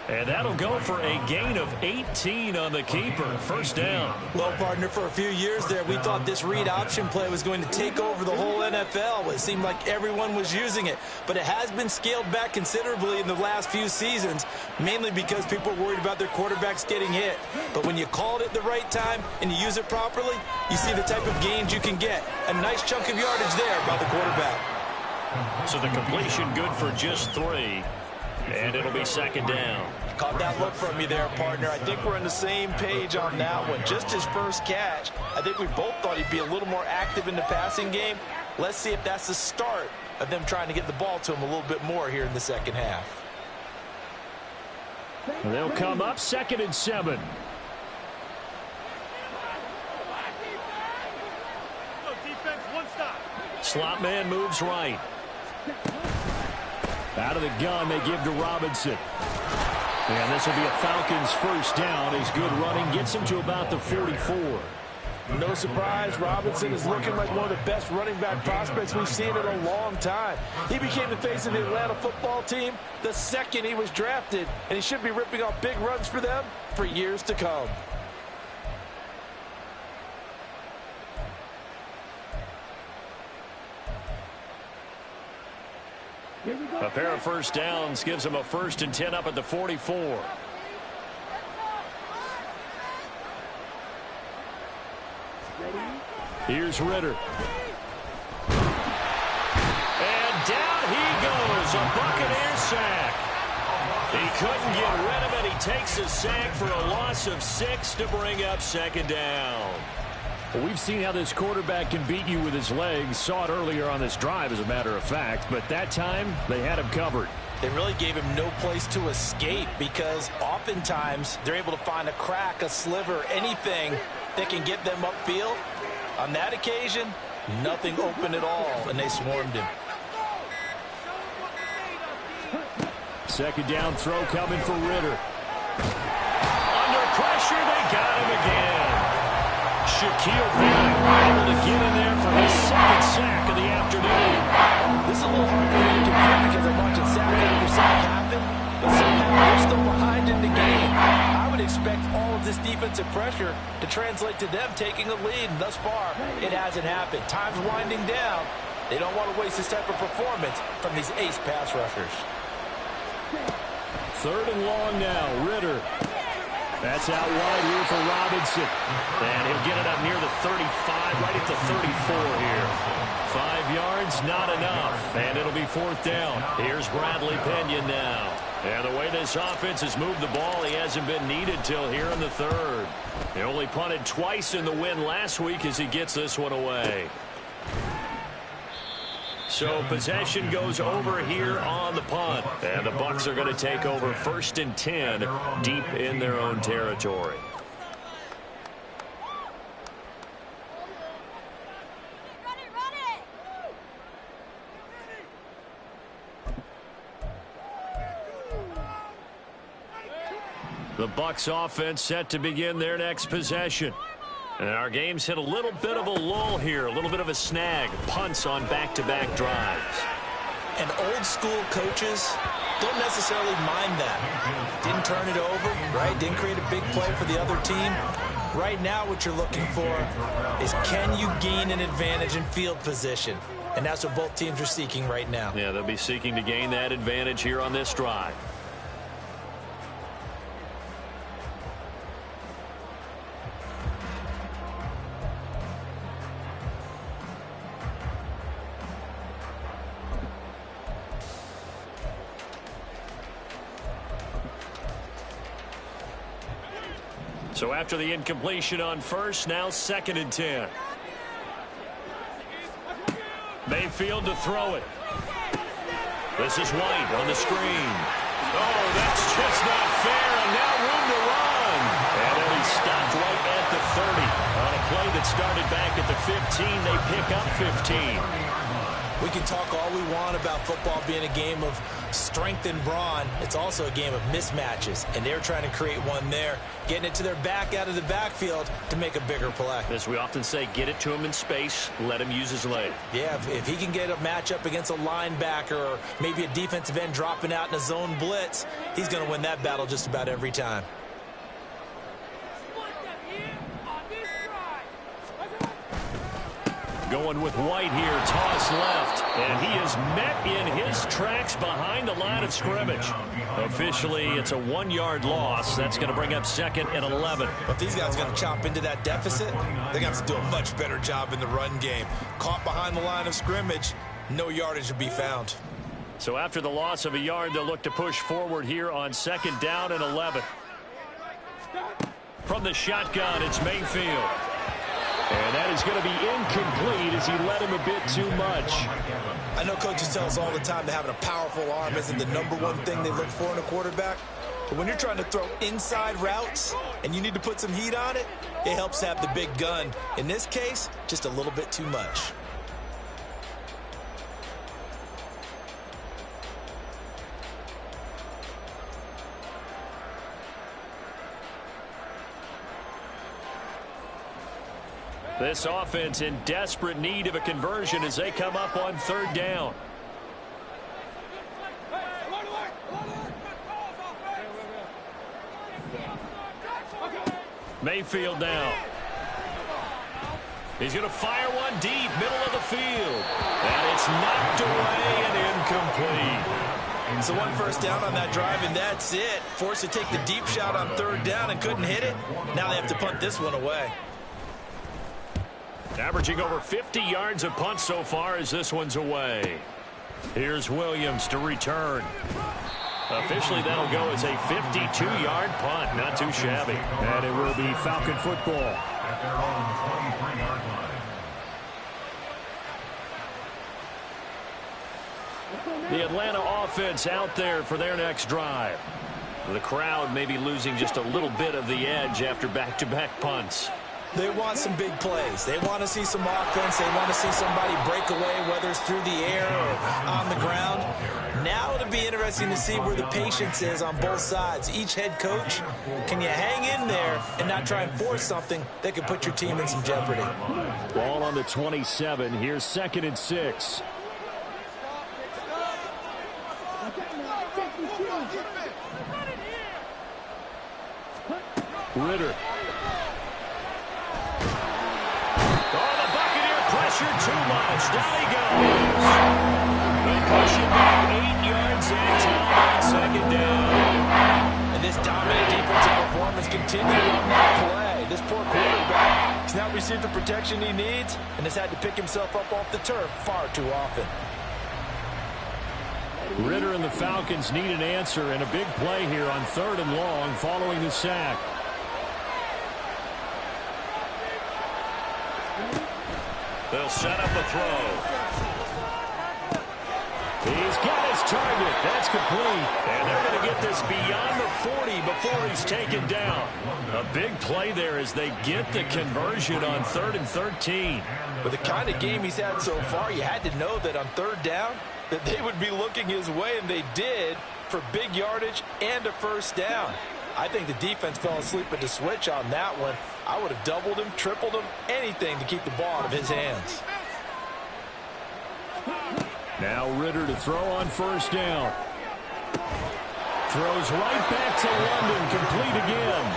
[SPEAKER 1] And that'll go for a gain of 18 on the keeper. 1st down.
[SPEAKER 2] Well, partner, for a few years there, we thought this read option play was going to take over the whole NFL. It seemed like everyone was using it. But it has been scaled back considerably in the last few seasons, mainly because people are worried about their quarterbacks getting hit. But when you call it at the right time and you use it properly, you see the type of gains you can get. A nice chunk of yardage there by the quarterback.
[SPEAKER 1] So the completion good for just 3. And it'll be 2nd down.
[SPEAKER 2] Caught that look from you there, partner. I think we're on the same page on that one. Just his first catch. I think we both thought he'd be a little more active in the passing game. Let's see if that's the start of them trying to get the ball to him a little bit more here in the 2nd half.
[SPEAKER 1] They'll come up 2nd and 7. Slot man moves right. Out of the gun, they give to Robinson. And this will be a Falcons 1st down. His good running gets him to about the 44.
[SPEAKER 4] No surprise, Robinson is looking like one of the best running back prospects we've seen in a long time. He became the face of the Atlanta football team the second he was drafted, and he should be ripping off big runs for them for years to come.
[SPEAKER 1] A pair of 1st downs gives him a 1st and 10 up at the 44. Here's Ritter. And down he goes. A Buccaneer sack. He couldn't get rid of it. He takes a sack for a loss of 6 to bring up 2nd down.
[SPEAKER 6] Well, we've seen how this quarterback can beat you with his legs. Saw it earlier on this drive, as a matter of fact. But that time, they had him covered.
[SPEAKER 2] They really gave him no place to escape because oftentimes they're able to find a crack, a sliver, anything that can get them upfield. On that occasion, nothing open at all, and they swarmed him.
[SPEAKER 1] 2nd down throw coming for Ritter. Under pressure, they got him again. Shaquille Barrett able to get in there for his 2nd sack of the afternoon.
[SPEAKER 2] This is a little hard for me to compare because I'm watching sack after sack happen, but somehow they're still behind in the game. I would expect all of this defensive pressure to translate to them taking a lead, and thus far, it hasn't happened. Time's winding down. They don't want to waste this type of performance from these ace pass rushers.
[SPEAKER 1] 3rd and long now. Ritter. That's out wide here for Robinson. And he'll get it up near the 35, right at the 34 here. 5 yards, not enough. And it'll be 4th down. Here's Bradley Pinion now. And the way this offense has moved the ball, he hasn't been needed till here in the 3rd. He only punted twice in the win last week as he gets this one away. So possession goes over here on the punt. And the Bucs are going to take over 1st and 10 deep in their own territory. The Bucs offense set to begin their next possession. And our game's hit a little bit of a lull here, a little bit of a snag. Punts on back-to-back drives.
[SPEAKER 2] And old school coaches don't necessarily mind that. Didn't turn it over, right? Didn't create a big play for the other team. Right now what you're looking for is, can you gain an advantage in field position? And that's what both teams are seeking right now.
[SPEAKER 1] Yeah, they'll be seeking to gain that advantage here on this drive. So after the incompletion on first, now 2nd and 10. Mayfield to throw it. This is White on the screen. Oh, that's just not fair, and now room to run. And then he's stopped right at the 30. On a play that started back at the 15, they pick up 15.
[SPEAKER 2] We can talk all we want about football being a game of strength and brawn. It's also a game of mismatches, and they're trying to create one there, getting it to their back out of the backfield to make a bigger play.
[SPEAKER 1] As we often say, get it to him in space, let him use his leg.
[SPEAKER 2] Yeah, if he can get a matchup against a linebacker or maybe a defensive end dropping out in a zone blitz, he's going to win that battle just about every time.
[SPEAKER 1] Going with White here, toss left, and he is met in his tracks behind the line of scrimmage. Officially, it's a 1-yard loss. That's going to bring up 2nd and 11.
[SPEAKER 2] But these guys are going to chop into that deficit. They're going to have to do a much better job in the run game. Caught behind the line of scrimmage, no yardage to be found.
[SPEAKER 1] So after the loss of a yard, they'll look to push forward here on 2nd down and 11. From the shotgun, it's Mayfield. And that is going to be incomplete as he led him a bit too much.
[SPEAKER 2] I know coaches tell us all the time that having a powerful arm isn't the #1 thing they look for in a quarterback. But when you're trying to throw inside routes and you need to put some heat on it, it helps to have the big gun. In this case, just a little bit too much.
[SPEAKER 1] This offense in desperate need of a conversion as they come up on 3rd down. Mayfield now. He's going to fire one deep, middle of the field. And it's knocked away and incomplete.
[SPEAKER 2] So 1 first down on that drive, and that's it. Forced to take the deep shot on 3rd down and couldn't hit it. Now they have to punt this one away.
[SPEAKER 1] Averaging over 50 yards a punt so far as this one's away. Here's Williams to return. Officially, that'll go as a 52-yard punt. Not too shabby.
[SPEAKER 6] And it will be Falcon football.
[SPEAKER 3] At their own 23-yard line.
[SPEAKER 1] The Atlanta offense out there for their next drive. The crowd may be losing just a little bit of the edge after back-to-back punts.
[SPEAKER 2] They want some big plays. They want to see some offense. They want to see somebody break away, whether it's through the air or on the ground. Now it'll be interesting to see where the patience is on both sides. Each head coach, can you hang in there and not try and force something that could put your team in some jeopardy?
[SPEAKER 6] Ball on the 27. Here's 2nd and 6. Ritter.
[SPEAKER 1] Too much. Down he goes. They push it back 8 yards and 2nd down.
[SPEAKER 2] And this dominant defensive performance can continue on that play. This poor quarterback has not received the protection he needs and has had to pick himself up off the turf far too often.
[SPEAKER 6] Ritter and the Falcons need an answer and a big play here on 3rd and long following the sack.
[SPEAKER 1] They'll set up a throw. He's got his target. That's complete. And they're going to get this beyond the 40 before he's taken down. A big play there as they get the conversion on 3rd and 13.
[SPEAKER 2] With the kind of game he's had so far, you had to know that on 3rd down that they would be looking his way, and they did, for big yardage and a 1st down. I think the defense fell asleep at the switch on that one. I would have doubled him, tripled him, anything to keep the ball out of his hands.
[SPEAKER 6] Now Ritter to throw on 1st down. Throws right back to London, complete again.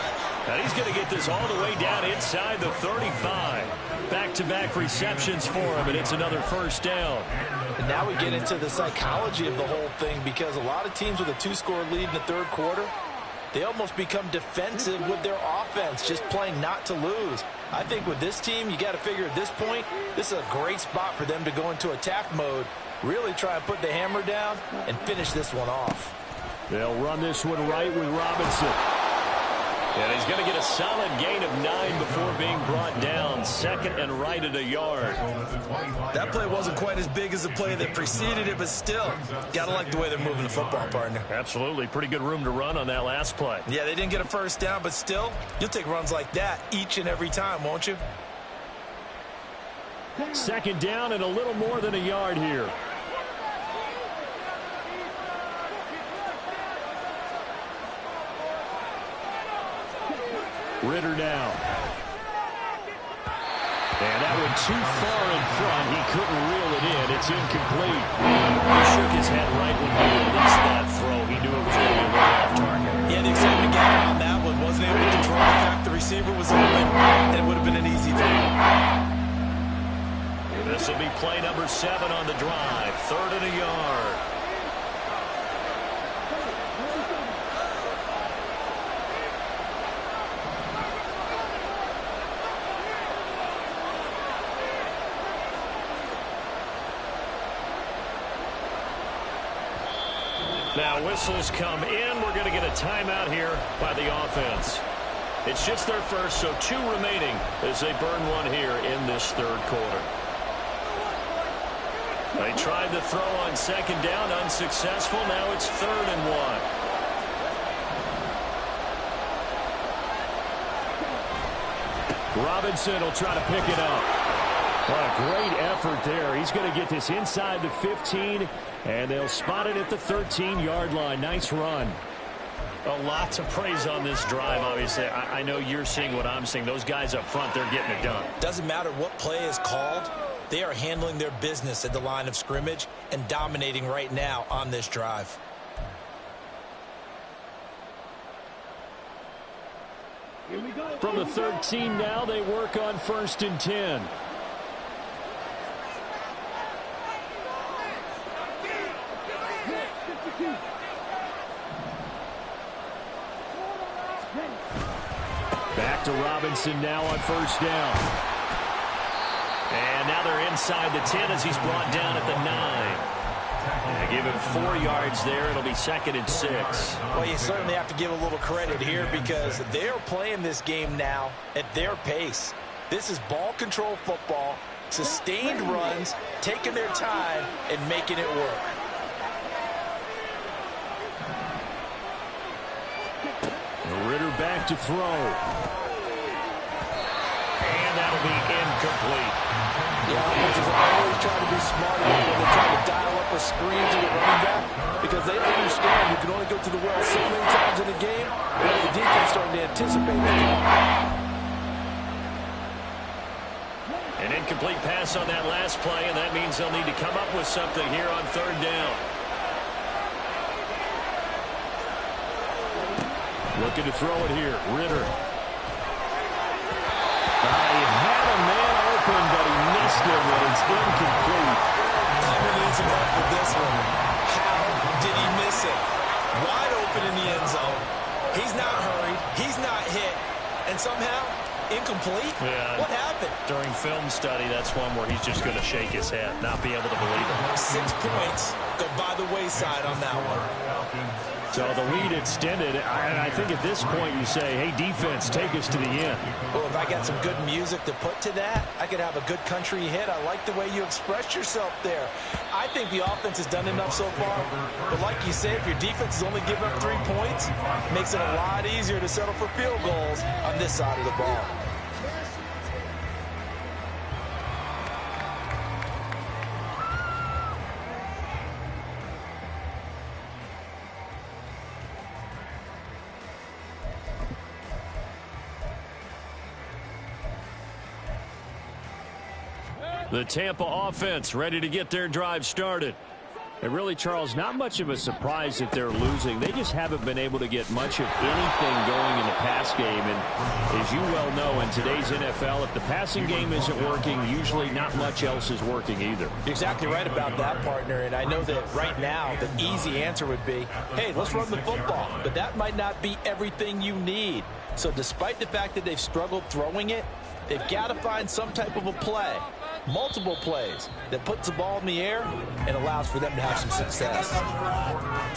[SPEAKER 1] And he's going to get this all the way down inside the 35. Back-to-back receptions for him, and it's another 1st down.
[SPEAKER 2] And now we get into the psychology of the whole thing, because a lot of teams with a 2-score lead in the 3rd quarter, they almost become defensive with their offense, just playing not to lose. I think with this team, you got to figure at this point, this is a great spot for them to go into attack mode, really try and put the hammer down and finish this one off.
[SPEAKER 6] They'll run this one right with Robinson.
[SPEAKER 1] And he's going to get a solid gain of 9 before being brought down. 2nd and right at a yard.
[SPEAKER 2] That play wasn't quite as big as the play that preceded it, but still, got to like the way they're moving the football, partner.
[SPEAKER 1] Absolutely. Pretty good room to run on that last play.
[SPEAKER 2] Yeah, they didn't get a 1st down, but still, you'll take runs like that each and every time, won't you?
[SPEAKER 6] 2nd down and a little more than a yard here. Ritter now. And that one too far in front. He couldn't reel it in. It's incomplete. He shook his head right when he released that throw. He knew it was going to be right off target.
[SPEAKER 2] Yeah, the excitement got on that one. Wasn't able to control the fact the receiver was open, and it would have been an easy throw.
[SPEAKER 1] This will be play number 7 on the drive. 3rd and a yard. Now whistles come in. We're going to get a timeout here by the offense. It's just their first, so 2 remaining as they burn one here in this 3rd quarter. They tried the throw on 2nd down, unsuccessful. Now it's 3rd and 1.
[SPEAKER 6] Robinson will try to pick it up. What a great effort there. He's going to get this inside the 15, and they'll spot it at the 13-yard line. Nice run.
[SPEAKER 1] A lot to praise on this drive, obviously. I know you're seeing what I'm seeing. Those guys up front, they're getting it done.
[SPEAKER 2] Doesn't matter what play is called. They are handling their business at the line of scrimmage and dominating right now on this drive.
[SPEAKER 6] From the 13 now, they work on 1st and 10. Back to Robinson now on 1st down.
[SPEAKER 1] And now they're inside the 10 as he's brought down at the 9. Give him 4 yards there. It'll be 2nd and 6.
[SPEAKER 2] Well, you certainly have to give a little credit here because they're playing this game now at their pace. This is ball control football, sustained runs, taking their time and making it work.
[SPEAKER 6] Ritter back to throw.
[SPEAKER 1] And that'll be incomplete.
[SPEAKER 2] Yeah, offenses always try to be smart when they try to dial up a screen to the running back because they understand you can only go to the well so many times in the game. But the defense starting to anticipate the call.
[SPEAKER 1] An incomplete pass on that last play, and that means they'll need to come up with something here on 3rd down.
[SPEAKER 6] Looking to throw it here. Ritter. He had a man open, but he missed him, and it's incomplete.
[SPEAKER 2] I'm going to need some help with this one. How did he miss it? Wide open in the end zone. He's not hurried. He's not hit. and somehow incomplete?
[SPEAKER 6] Yeah.
[SPEAKER 2] What happened?
[SPEAKER 6] During film study, that's one where he's just going to shake his head, not be able to believe it.
[SPEAKER 2] 6 points go by the wayside on that one.
[SPEAKER 6] So the lead extended, and I think at this point you say, hey, defense, take us to the end.
[SPEAKER 2] Well, if I got some good music to put to that, I could have a good country hit. I like the way you expressed yourself there. I think the offense has done enough so far. But like you said, if your defense is only giving up 3 points, it makes it a lot easier to settle for field goals on this side of the ball.
[SPEAKER 6] The Tampa offense ready to get their drive started. And really, Charles, not much of a surprise that they're losing. They just haven't been able to get much of anything going in the pass game. And as you well know, in today's NFL, if the passing game isn't working, usually not much else is working either.
[SPEAKER 2] You're exactly right about that, partner. And I know that right now the easy answer would be, hey, let's run the football. But that might not be everything you need. So despite the fact that they've struggled throwing it, they've got to find some type of a play. Multiple plays that puts the ball in the air and allows for them to have some success.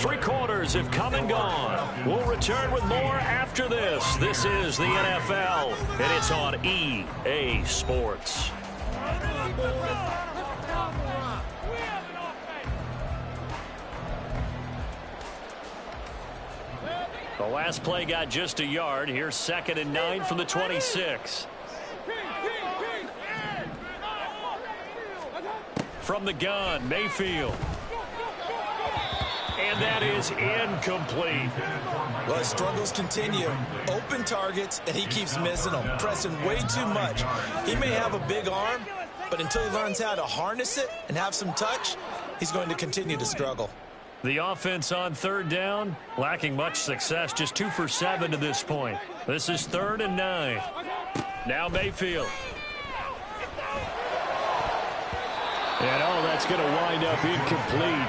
[SPEAKER 6] 3 quarters have come and gone. We'll return with more after this. This is the NFL, and it's on EA Sports. The last play got just a yard. Here's 2nd and 9 from the 26. From the gun, Mayfield. And that is incomplete.
[SPEAKER 2] Well, his struggles continue. Open targets, and he keeps missing them, pressing way too much. He may have a big arm, but until he learns how to harness it and have some touch, he's going to continue to struggle.
[SPEAKER 6] The offense on 3rd down, lacking much success, just 2 for 7 to this point. This is 3rd and 9. Now Mayfield. And that's going to wind up incomplete.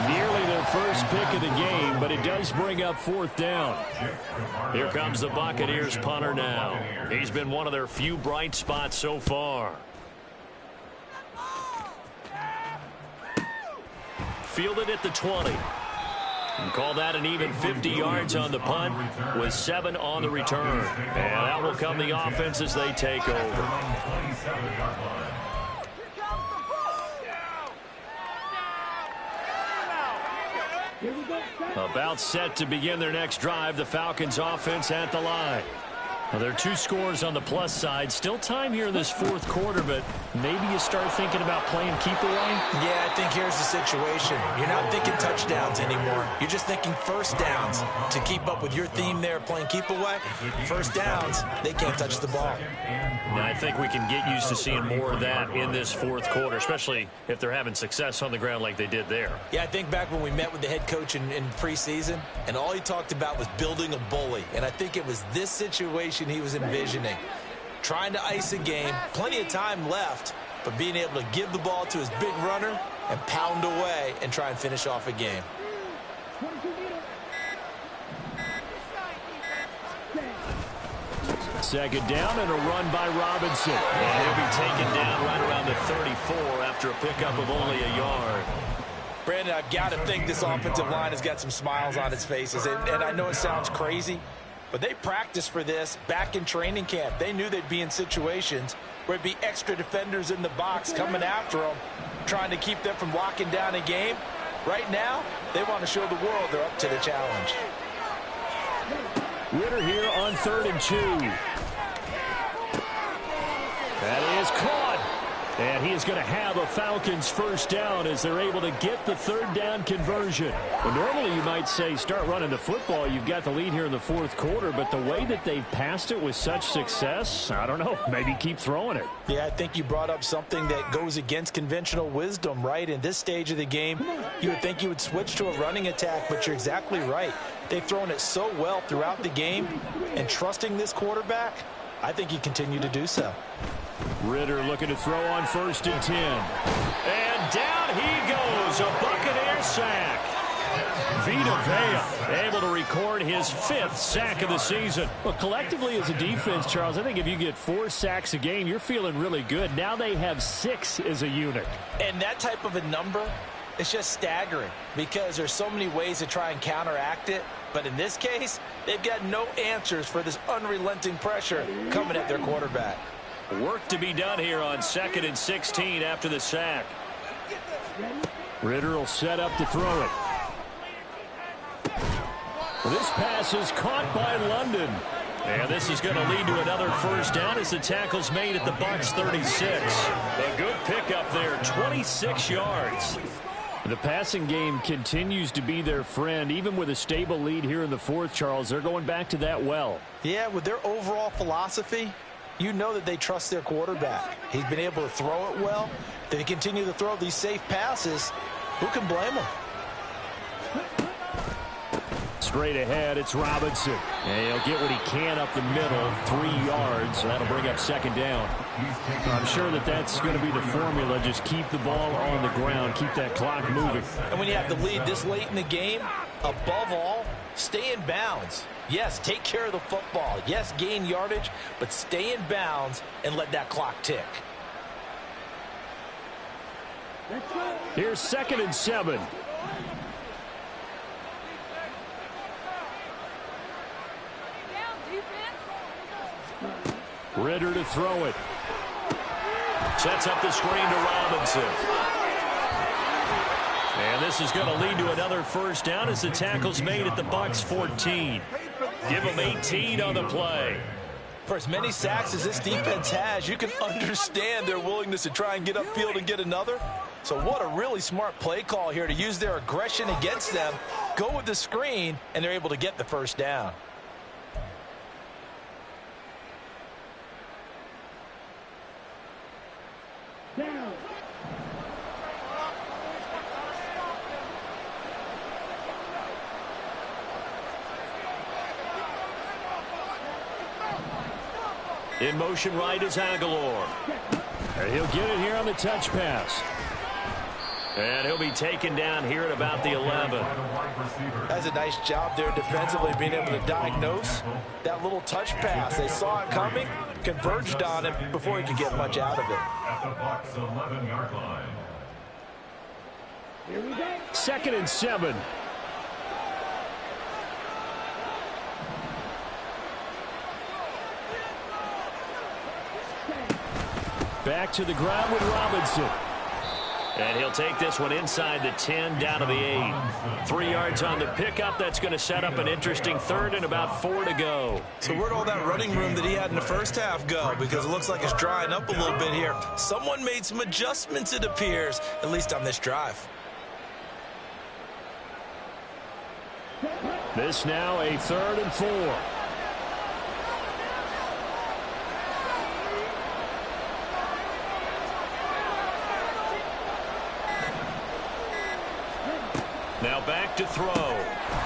[SPEAKER 6] Nearly their first pick of the game, but it does bring up 4th down. Here comes the Buccaneers punter now. He's been one of their few bright spots so far. Fielded at the 20. And call that an even 50 yards on the punt with 7 on the return. And that will come the offense as they take over. About set to begin their next drive, the Falcons offense at the line. Well, there are 2 scores on the plus side. Still time here in this 4th quarter, but maybe you start thinking about playing keep away?
[SPEAKER 2] Yeah, I think here's the situation. You're not thinking touchdowns anymore. You're just thinking first downs. To keep up with your theme there, playing keep away, first downs, they can't touch the ball.
[SPEAKER 6] Now, I think we can get used to seeing more of that in this 4th quarter, especially if they're having success on the ground like they did there.
[SPEAKER 2] Yeah, I think back when we met with the head coach in preseason, and all he talked about was building a bully. And I think it was this situation he was envisioning. Trying to ice a game, plenty of time left, but being able to give the ball to his big runner and pound away and try and finish off a game.
[SPEAKER 6] Second down and a run by Robinson. And he'll be taken down right around the 34 after a pickup of only a yard.
[SPEAKER 2] Brandon, I've got to think this offensive line has got some smiles on its faces. And I know it sounds crazy, but they practiced for this back in training camp. They knew they'd be in situations where it'd be extra defenders in the box coming after them, trying to keep them from locking down a game. Right now, they want to show the world they're up to the challenge.
[SPEAKER 6] Ritter here on 3rd and 2. That is caught. And he is going to have a Falcons first down as they're able to get the 3rd down conversion. Well, normally you might say start running the football. You've got the lead here in the 4th quarter, but the way that they've passed it with such success, I don't know, maybe keep throwing it.
[SPEAKER 2] Yeah, I think you brought up something that goes against conventional wisdom, right? In this stage of the game, you would think you would switch to a running attack, but you're exactly right. They've thrown it so well throughout the game, and trusting this quarterback, I think you continue to do so.
[SPEAKER 6] Ritter looking to throw on 1st and 10. And down he goes, a Buccaneer sack.
[SPEAKER 1] Vita Vea able to record his 5th sack of the season.
[SPEAKER 6] Well, collectively as a defense, Charles, I think if you get 4 sacks a game, you're feeling really good. Now they have 6 as a unit.
[SPEAKER 2] And that type of a number, it's just staggering because there's so many ways to try and counteract it. But in this case, they've got no answers for this unrelenting pressure coming at their quarterback.
[SPEAKER 6] Work to be done here on 2nd and 16 after the sack.
[SPEAKER 1] Ritter will set up to throw it. This pass is caught by London.
[SPEAKER 6] And this is going to lead to another first down as the tackle's made at the Bucs 36. A good pickup there, 26 yards.
[SPEAKER 1] The passing game continues to be their friend. Even with a stable lead here in the 4th, Charles, they're going back to that well.
[SPEAKER 2] Yeah, with their overall philosophy, you know that they trust their quarterback. He's been able to throw it well. They continue to throw these safe passes. Who can blame them?
[SPEAKER 1] Straight ahead, it's Robinson. And he'll get what he can up the middle, 3 yards. So that'll bring up 2nd down. I'm sure that that's going to be the formula. Just keep the ball on the ground. Keep that clock moving.
[SPEAKER 2] And when you have the lead this late in the game, above all, stay in bounds. Yes, take care of the football. Yes, gain yardage, but stay in bounds and let that clock tick.
[SPEAKER 1] Here's 2nd and 7. Ritter to throw it.
[SPEAKER 6] Sets up the screen to Robinson. And this is going to lead to another first down as the tackle's made at the Bucs 14. Give them 18 on the play.
[SPEAKER 2] For as many sacks as this defense has, you can understand their willingness to try and get upfield and get another. So what a really smart play call here to use their aggression against them, go with the screen, and they're able to get the first down.
[SPEAKER 6] In motion right is Aguilar.
[SPEAKER 1] And he'll get it here on the touch pass.
[SPEAKER 6] And he'll be taken down here at about the 11.
[SPEAKER 2] That's a nice job there defensively, being able to diagnose that little touch pass. They saw it coming, converged on it before he could get much out of it.
[SPEAKER 3] At the Bucs 11-yard line.
[SPEAKER 1] 2nd and 7. Back to the ground with Robinson.
[SPEAKER 6] And he'll take this one inside the 10, down to the 8. 3 yards on the pickup. That's going to set up an interesting 3rd and about 4 to go.
[SPEAKER 2] So where'd all that running room that he had in the first half go? Because it looks like it's drying up a little bit here. Someone made some adjustments, it appears, at least on this drive.
[SPEAKER 1] This now a 3rd and 4.
[SPEAKER 6] Now back to throw.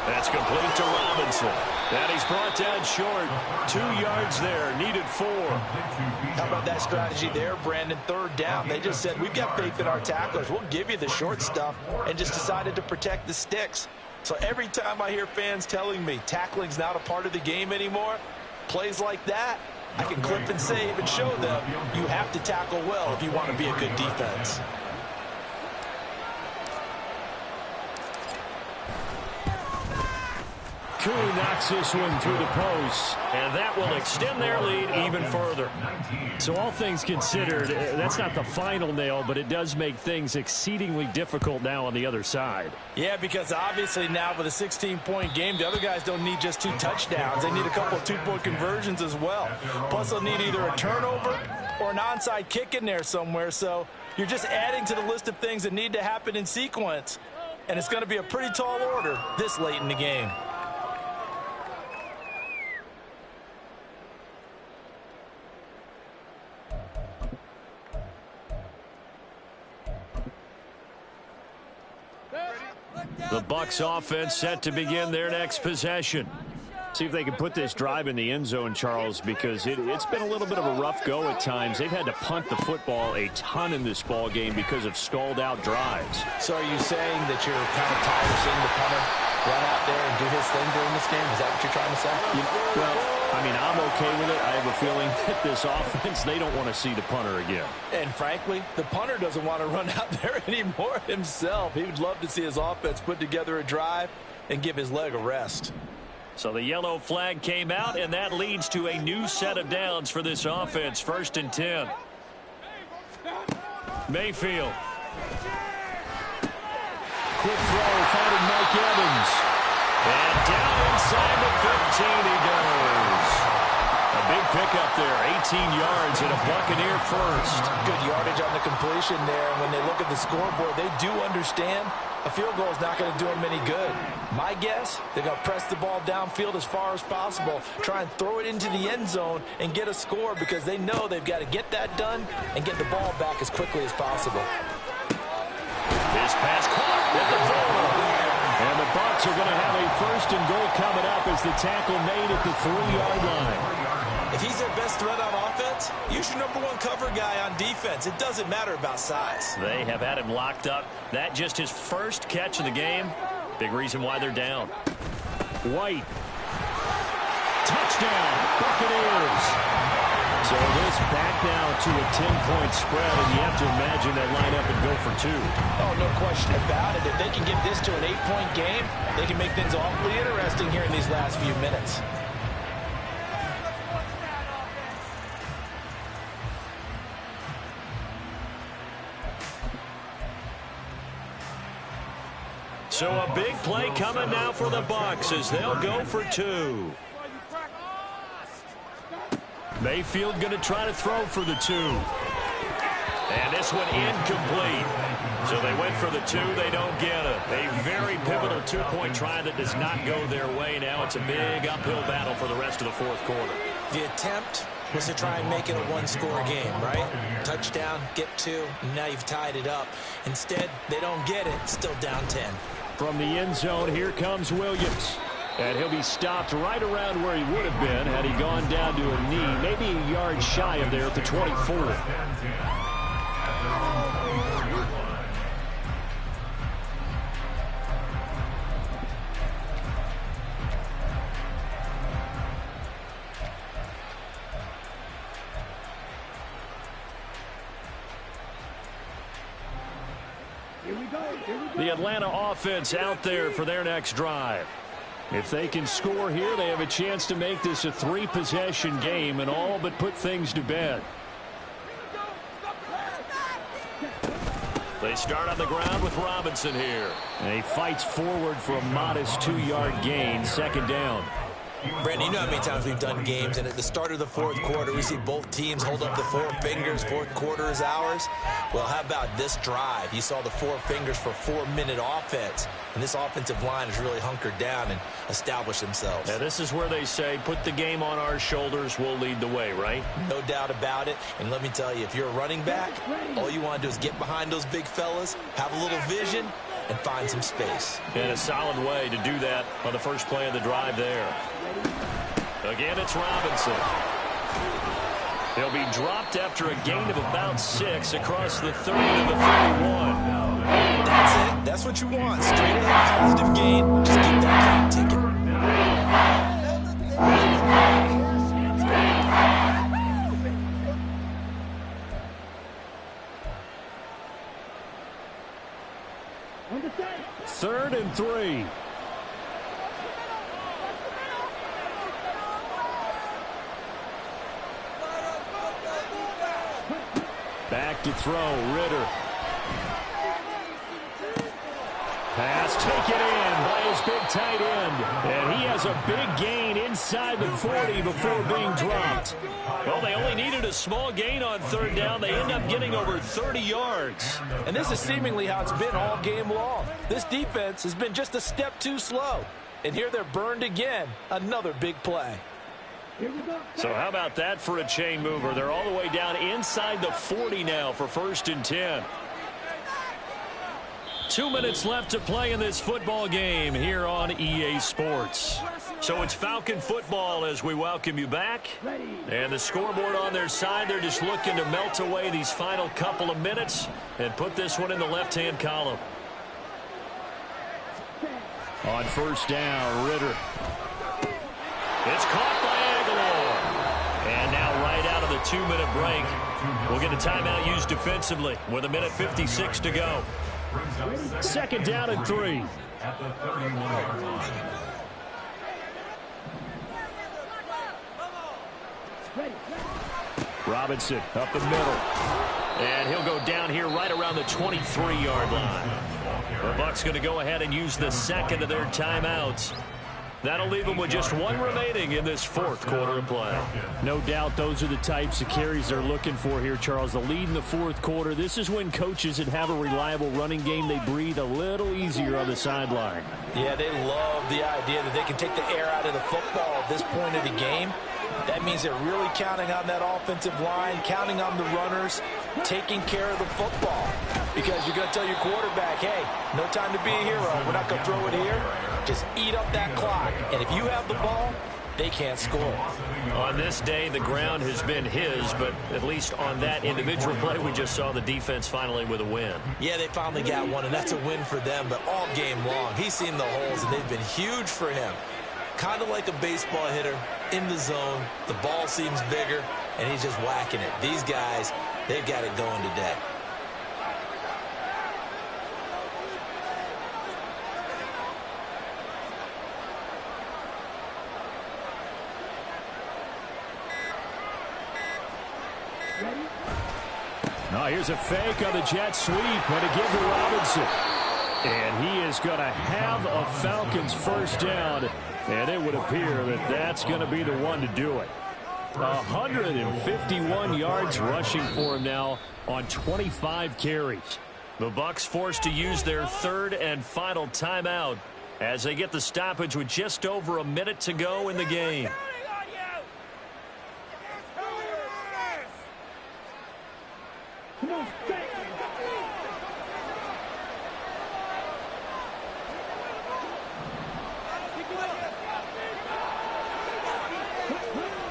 [SPEAKER 6] That's complete to Robinson. And he's brought down short. 2 yards there. Needed 4.
[SPEAKER 2] How about that strategy there, Brandon? 3rd down. They just said, we've got faith in our tacklers. We'll give you the short stuff, and just decided to protect the sticks. So every time I hear fans telling me tackling's not a part of the game anymore, plays like that, I can clip and save and show them you have to tackle well if you want to be a good defense.
[SPEAKER 1] Koo knocks this one through the post.
[SPEAKER 6] And that will extend their lead even further.
[SPEAKER 1] So all things considered, that's not the final nail, but it does make things exceedingly difficult now on the other side.
[SPEAKER 2] Yeah, because obviously now with a 16-point game, the other guys don't need just 2 touchdowns. They need a couple of 2-point conversions as well. Plus, they'll need either a turnover or an onside kick in there somewhere. So you're just adding to the list of things that need to happen in sequence. And it's going to be a pretty tall order this late in the game.
[SPEAKER 1] The Bucs offense set to begin their next possession. See if they can put this drive in the end zone, Charles, because it's been a little bit of a rough go at times. They've had to punt the football a ton in this ball game because of stalled out drives.
[SPEAKER 2] So are you saying that you're kind of tired of seeing the punter run out there and do his thing during this game? Is that what you're trying to say?
[SPEAKER 6] Well, I mean, I'm okay with it. I have a feeling that this offense, they don't want to see the punter again.
[SPEAKER 4] And frankly, the punter doesn't want to run out there anymore himself. He would love to see his offense put together a drive and give his leg a rest.
[SPEAKER 6] So the yellow flag came out, and that leads to a new set of downs for this offense. 1st and 10. Mayfield. Quick throw, finding Mike Evans. And down inside the 15 he goes. A big pickup there, 18 yards and a Buccaneer first.
[SPEAKER 2] Good yardage on the completion there. And when they look at the scoreboard, they do understand a field goal is not going to do them any good. My guess, they're going to press the ball downfield as far as possible, try and throw it into the end zone and get a score because they know they've got to get that done and get the ball back as quickly as possible.
[SPEAKER 6] This pass caught with the ball. And the Bucs are going to have a 1st and goal coming up as the tackle made at the 3-yard line.
[SPEAKER 2] If he's their best threat on offense, use your #1 cover guy on defense. It doesn't matter about size.
[SPEAKER 6] They have had him locked up. That just his first catch of the game. Big reason why they're down. White. Touchdown, Buccaneers. So this back down to a 10-point spread, and you have to imagine that line up and go for 2.
[SPEAKER 2] Oh, no question about it. If they can get this to an 8-point game, they can make things awfully interesting here in these last few minutes.
[SPEAKER 6] So a big play coming now for the Bucs as they'll go for 2. Mayfield going to try to throw for the 2. And this one incomplete. So they went for the 2. They don't get it. A very pivotal 2-point try that does not go their way. Now it's a big uphill battle for the rest of the 4th quarter.
[SPEAKER 2] The attempt was to try and make it a 1-score game, right? Touchdown, get 2, and now you've tied it up. Instead, they don't get it. Still down 10.
[SPEAKER 6] From the end zone, here comes Williams. And he'll be stopped right around where he would have been had he gone down to a knee, maybe a yard shy of there at the 24. The Atlanta offense out there for their next drive. If they can score here, they have a chance to make this a 3-possession game and all but put things to bed. They start on the ground with Robinson here. And he fights forward for a modest 2-yard gain, 2nd down.
[SPEAKER 2] Brandon, you know how many times we've done games, and at the start of the 4th quarter, we see both teams hold up the 4 fingers, 4th quarter is ours. Well, how about this drive? You saw the 4 fingers for 4-minute offense, and this offensive line has really hunkered down and established themselves.
[SPEAKER 6] Yeah, this is where they say, put the game on our shoulders, we'll lead the way, right?
[SPEAKER 2] No doubt about it, and let me tell you, if you're a running back, all you want to do is get behind those big fellas, have a little vision, and find some space.
[SPEAKER 6] And a solid way to do that on the first play of the drive there. Again, it's Robinson. He'll be dropped after a gain of about 6 across the 30 to the 31.
[SPEAKER 2] That's it. That's what you want. Straight ahead, positive gain. Just keep that clock ticking.
[SPEAKER 6] Third and 3. Back to throw, Ritter. Pass taken in by his big tight end. And he has a big gain inside the 40 before being dropped. Well, they only needed a small gain on 3rd down. They end up getting over 30 yards.
[SPEAKER 4] And this is seemingly how it's been all game long. This defense has been just a step too slow. And here they're burned again. Another big play.
[SPEAKER 6] So how about that for a chain mover? They're all the way down inside the 40 now for 1st and 10. 2 minutes left to play in this football game here on EA Sports. So it's Falcon football as we welcome you back. And the scoreboard on their side, they're just looking to melt away these final couple of minutes and put this one in the left-hand column.
[SPEAKER 1] On first down, Ritter. It's caught by Aguilar. And now right out of the 2-minute break, we'll get a timeout used defensively with 1:56 to go. Second down and 3.
[SPEAKER 3] At the 31-yard line.
[SPEAKER 1] Robinson up the middle. And he'll go down here right around the 23-yard line. The Bucs going to go ahead and use the second of their timeouts. That'll leave them with just one remaining in this fourth quarter of play. No doubt those are the types of carries they're looking for here, Charles. The lead in the fourth quarter. This is when coaches that have a reliable running game, they breathe a little easier on the sideline.
[SPEAKER 2] Yeah, they love the idea that they can take the air out of the football at this point of the game. That means they're really counting on that offensive line, counting on the runners, taking care of the football. Because you're going to tell your quarterback, hey, no time to be a hero. We're not going to throw it here. Just eat up that clock. And if you have the ball, they can't score.
[SPEAKER 1] On this day, the ground has been his, but at least on that individual play, we just saw the defense finally with a win.
[SPEAKER 2] Yeah, they finally got one, and that's a win for them. But all game long, he's seen the holes, and they've been huge for him. Kind of like a baseball hitter in the zone. The ball seems bigger, and he's just whacking it. These guys, they've got it going today.
[SPEAKER 1] Now here's a fake on the jet sweep and a give to Robinson. And he is going to have a Falcons first down. And it would appear that that's going to be the one to do it. 151 yards rushing for him now on 25 carries. The Bucs forced to use their third and final timeout as they get the stoppage with just over a minute to go in the game.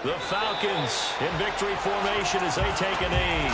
[SPEAKER 1] The Falcons in victory formation as they take a knee.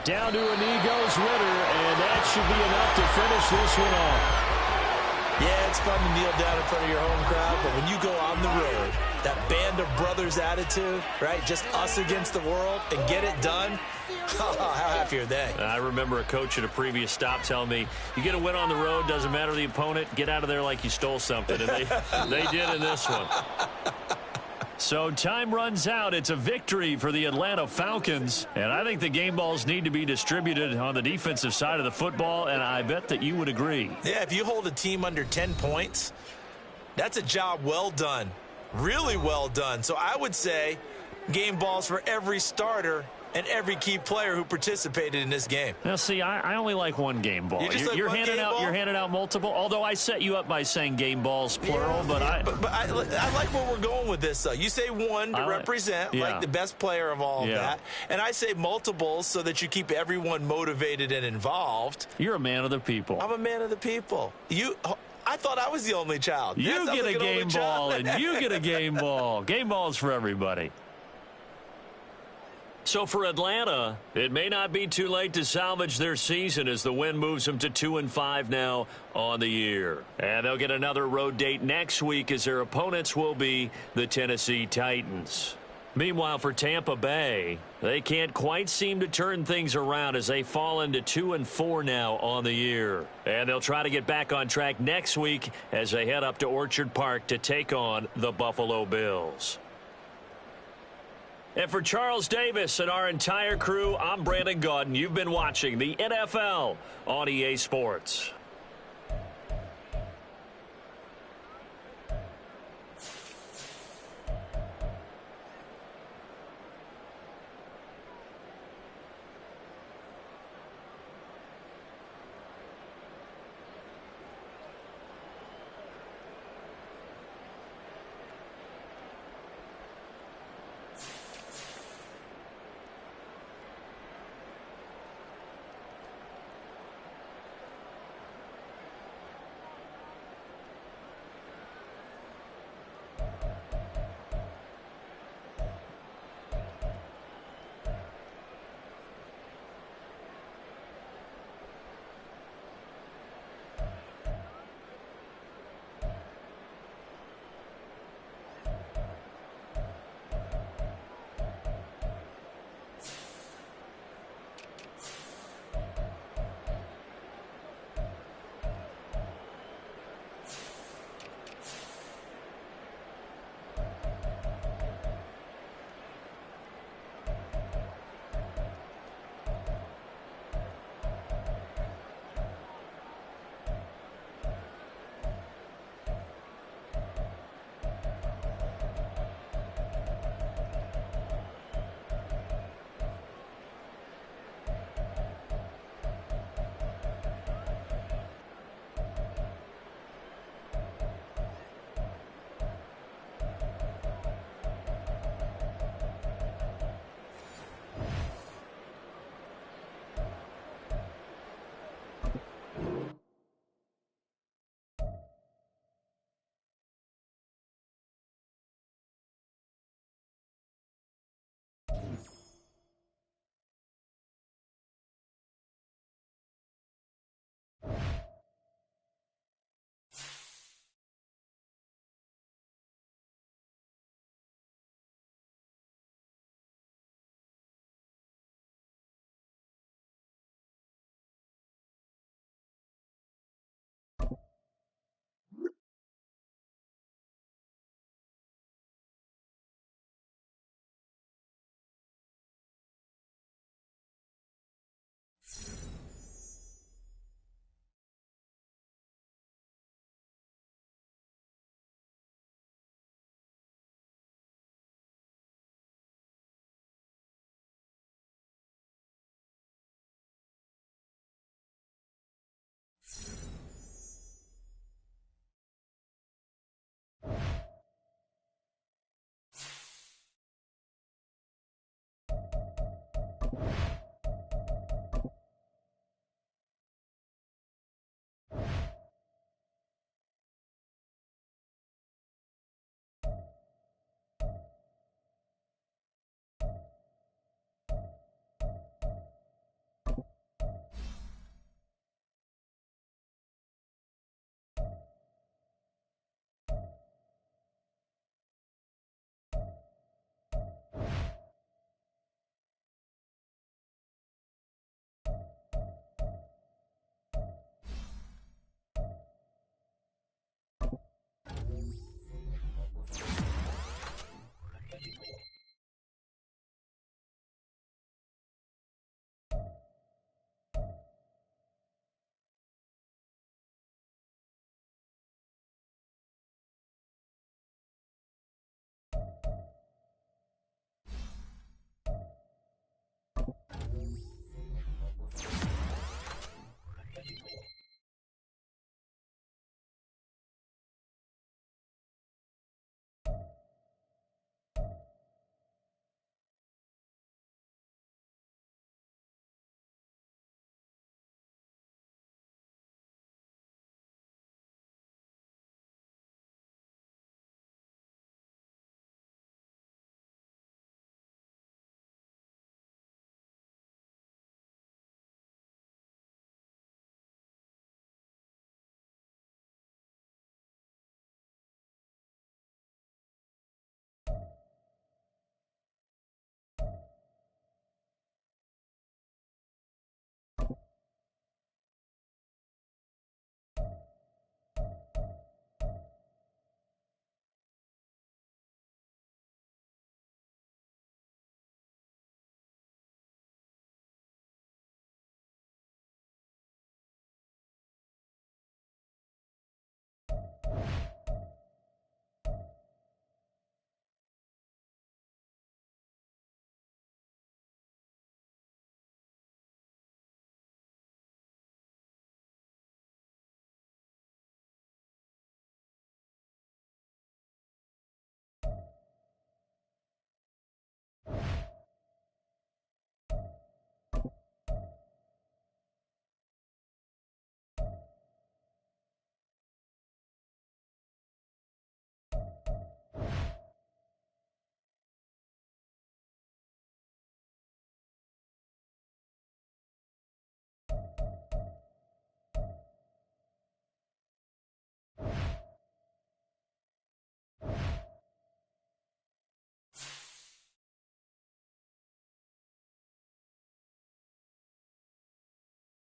[SPEAKER 1] Down to a knee goes Ritter, and that should be enough to finish this one off.
[SPEAKER 2] Yeah, it's fun to kneel down in front of your home crowd, but when you go on the road, that band of brothers attitude, right, just us against the world, and get it done, how happy are they?
[SPEAKER 1] I remember a coach at a previous stop telling me, you get a win on the road, doesn't matter the opponent, get out of there like you stole something, and they did in this one. So time runs out. It's a victory for the Atlanta Falcons. And I think the game balls need to be distributed on the defensive side of the football, and I bet that you would agree.
[SPEAKER 2] Yeah, if you hold a team under 10 points, that's a job well done. Really well done. So I would say game balls for every starter and every key player who participated in this game.
[SPEAKER 1] Now, see, I only like one game ball. You're handing out multiple. Although I set you up by saying game balls plural, but I
[SPEAKER 2] like where we're going with this. Though you say one to represent, like the best player of all of that, and I say multiples so that you keep everyone motivated and involved.
[SPEAKER 1] You're a man of the people.
[SPEAKER 2] I'm a man of the people. I thought I was the only child.
[SPEAKER 1] You get a game ball, and you get a game ball. Game balls for everybody. So for Atlanta, it may not be too late to salvage their season as the win moves them to 2-5 now on the year. And they'll get another road date next week as their opponents will be the Tennessee Titans. Meanwhile, for Tampa Bay, they can't quite seem to turn things around as they fall into 2-4 now on the year. And they'll try to get back on track next week as they head up to Orchard Park to take on the Buffalo Bills.
[SPEAKER 6] And for Charles Davis and our entire crew, I'm Brandon Gaudin. You've been watching the NFL on EA Sports.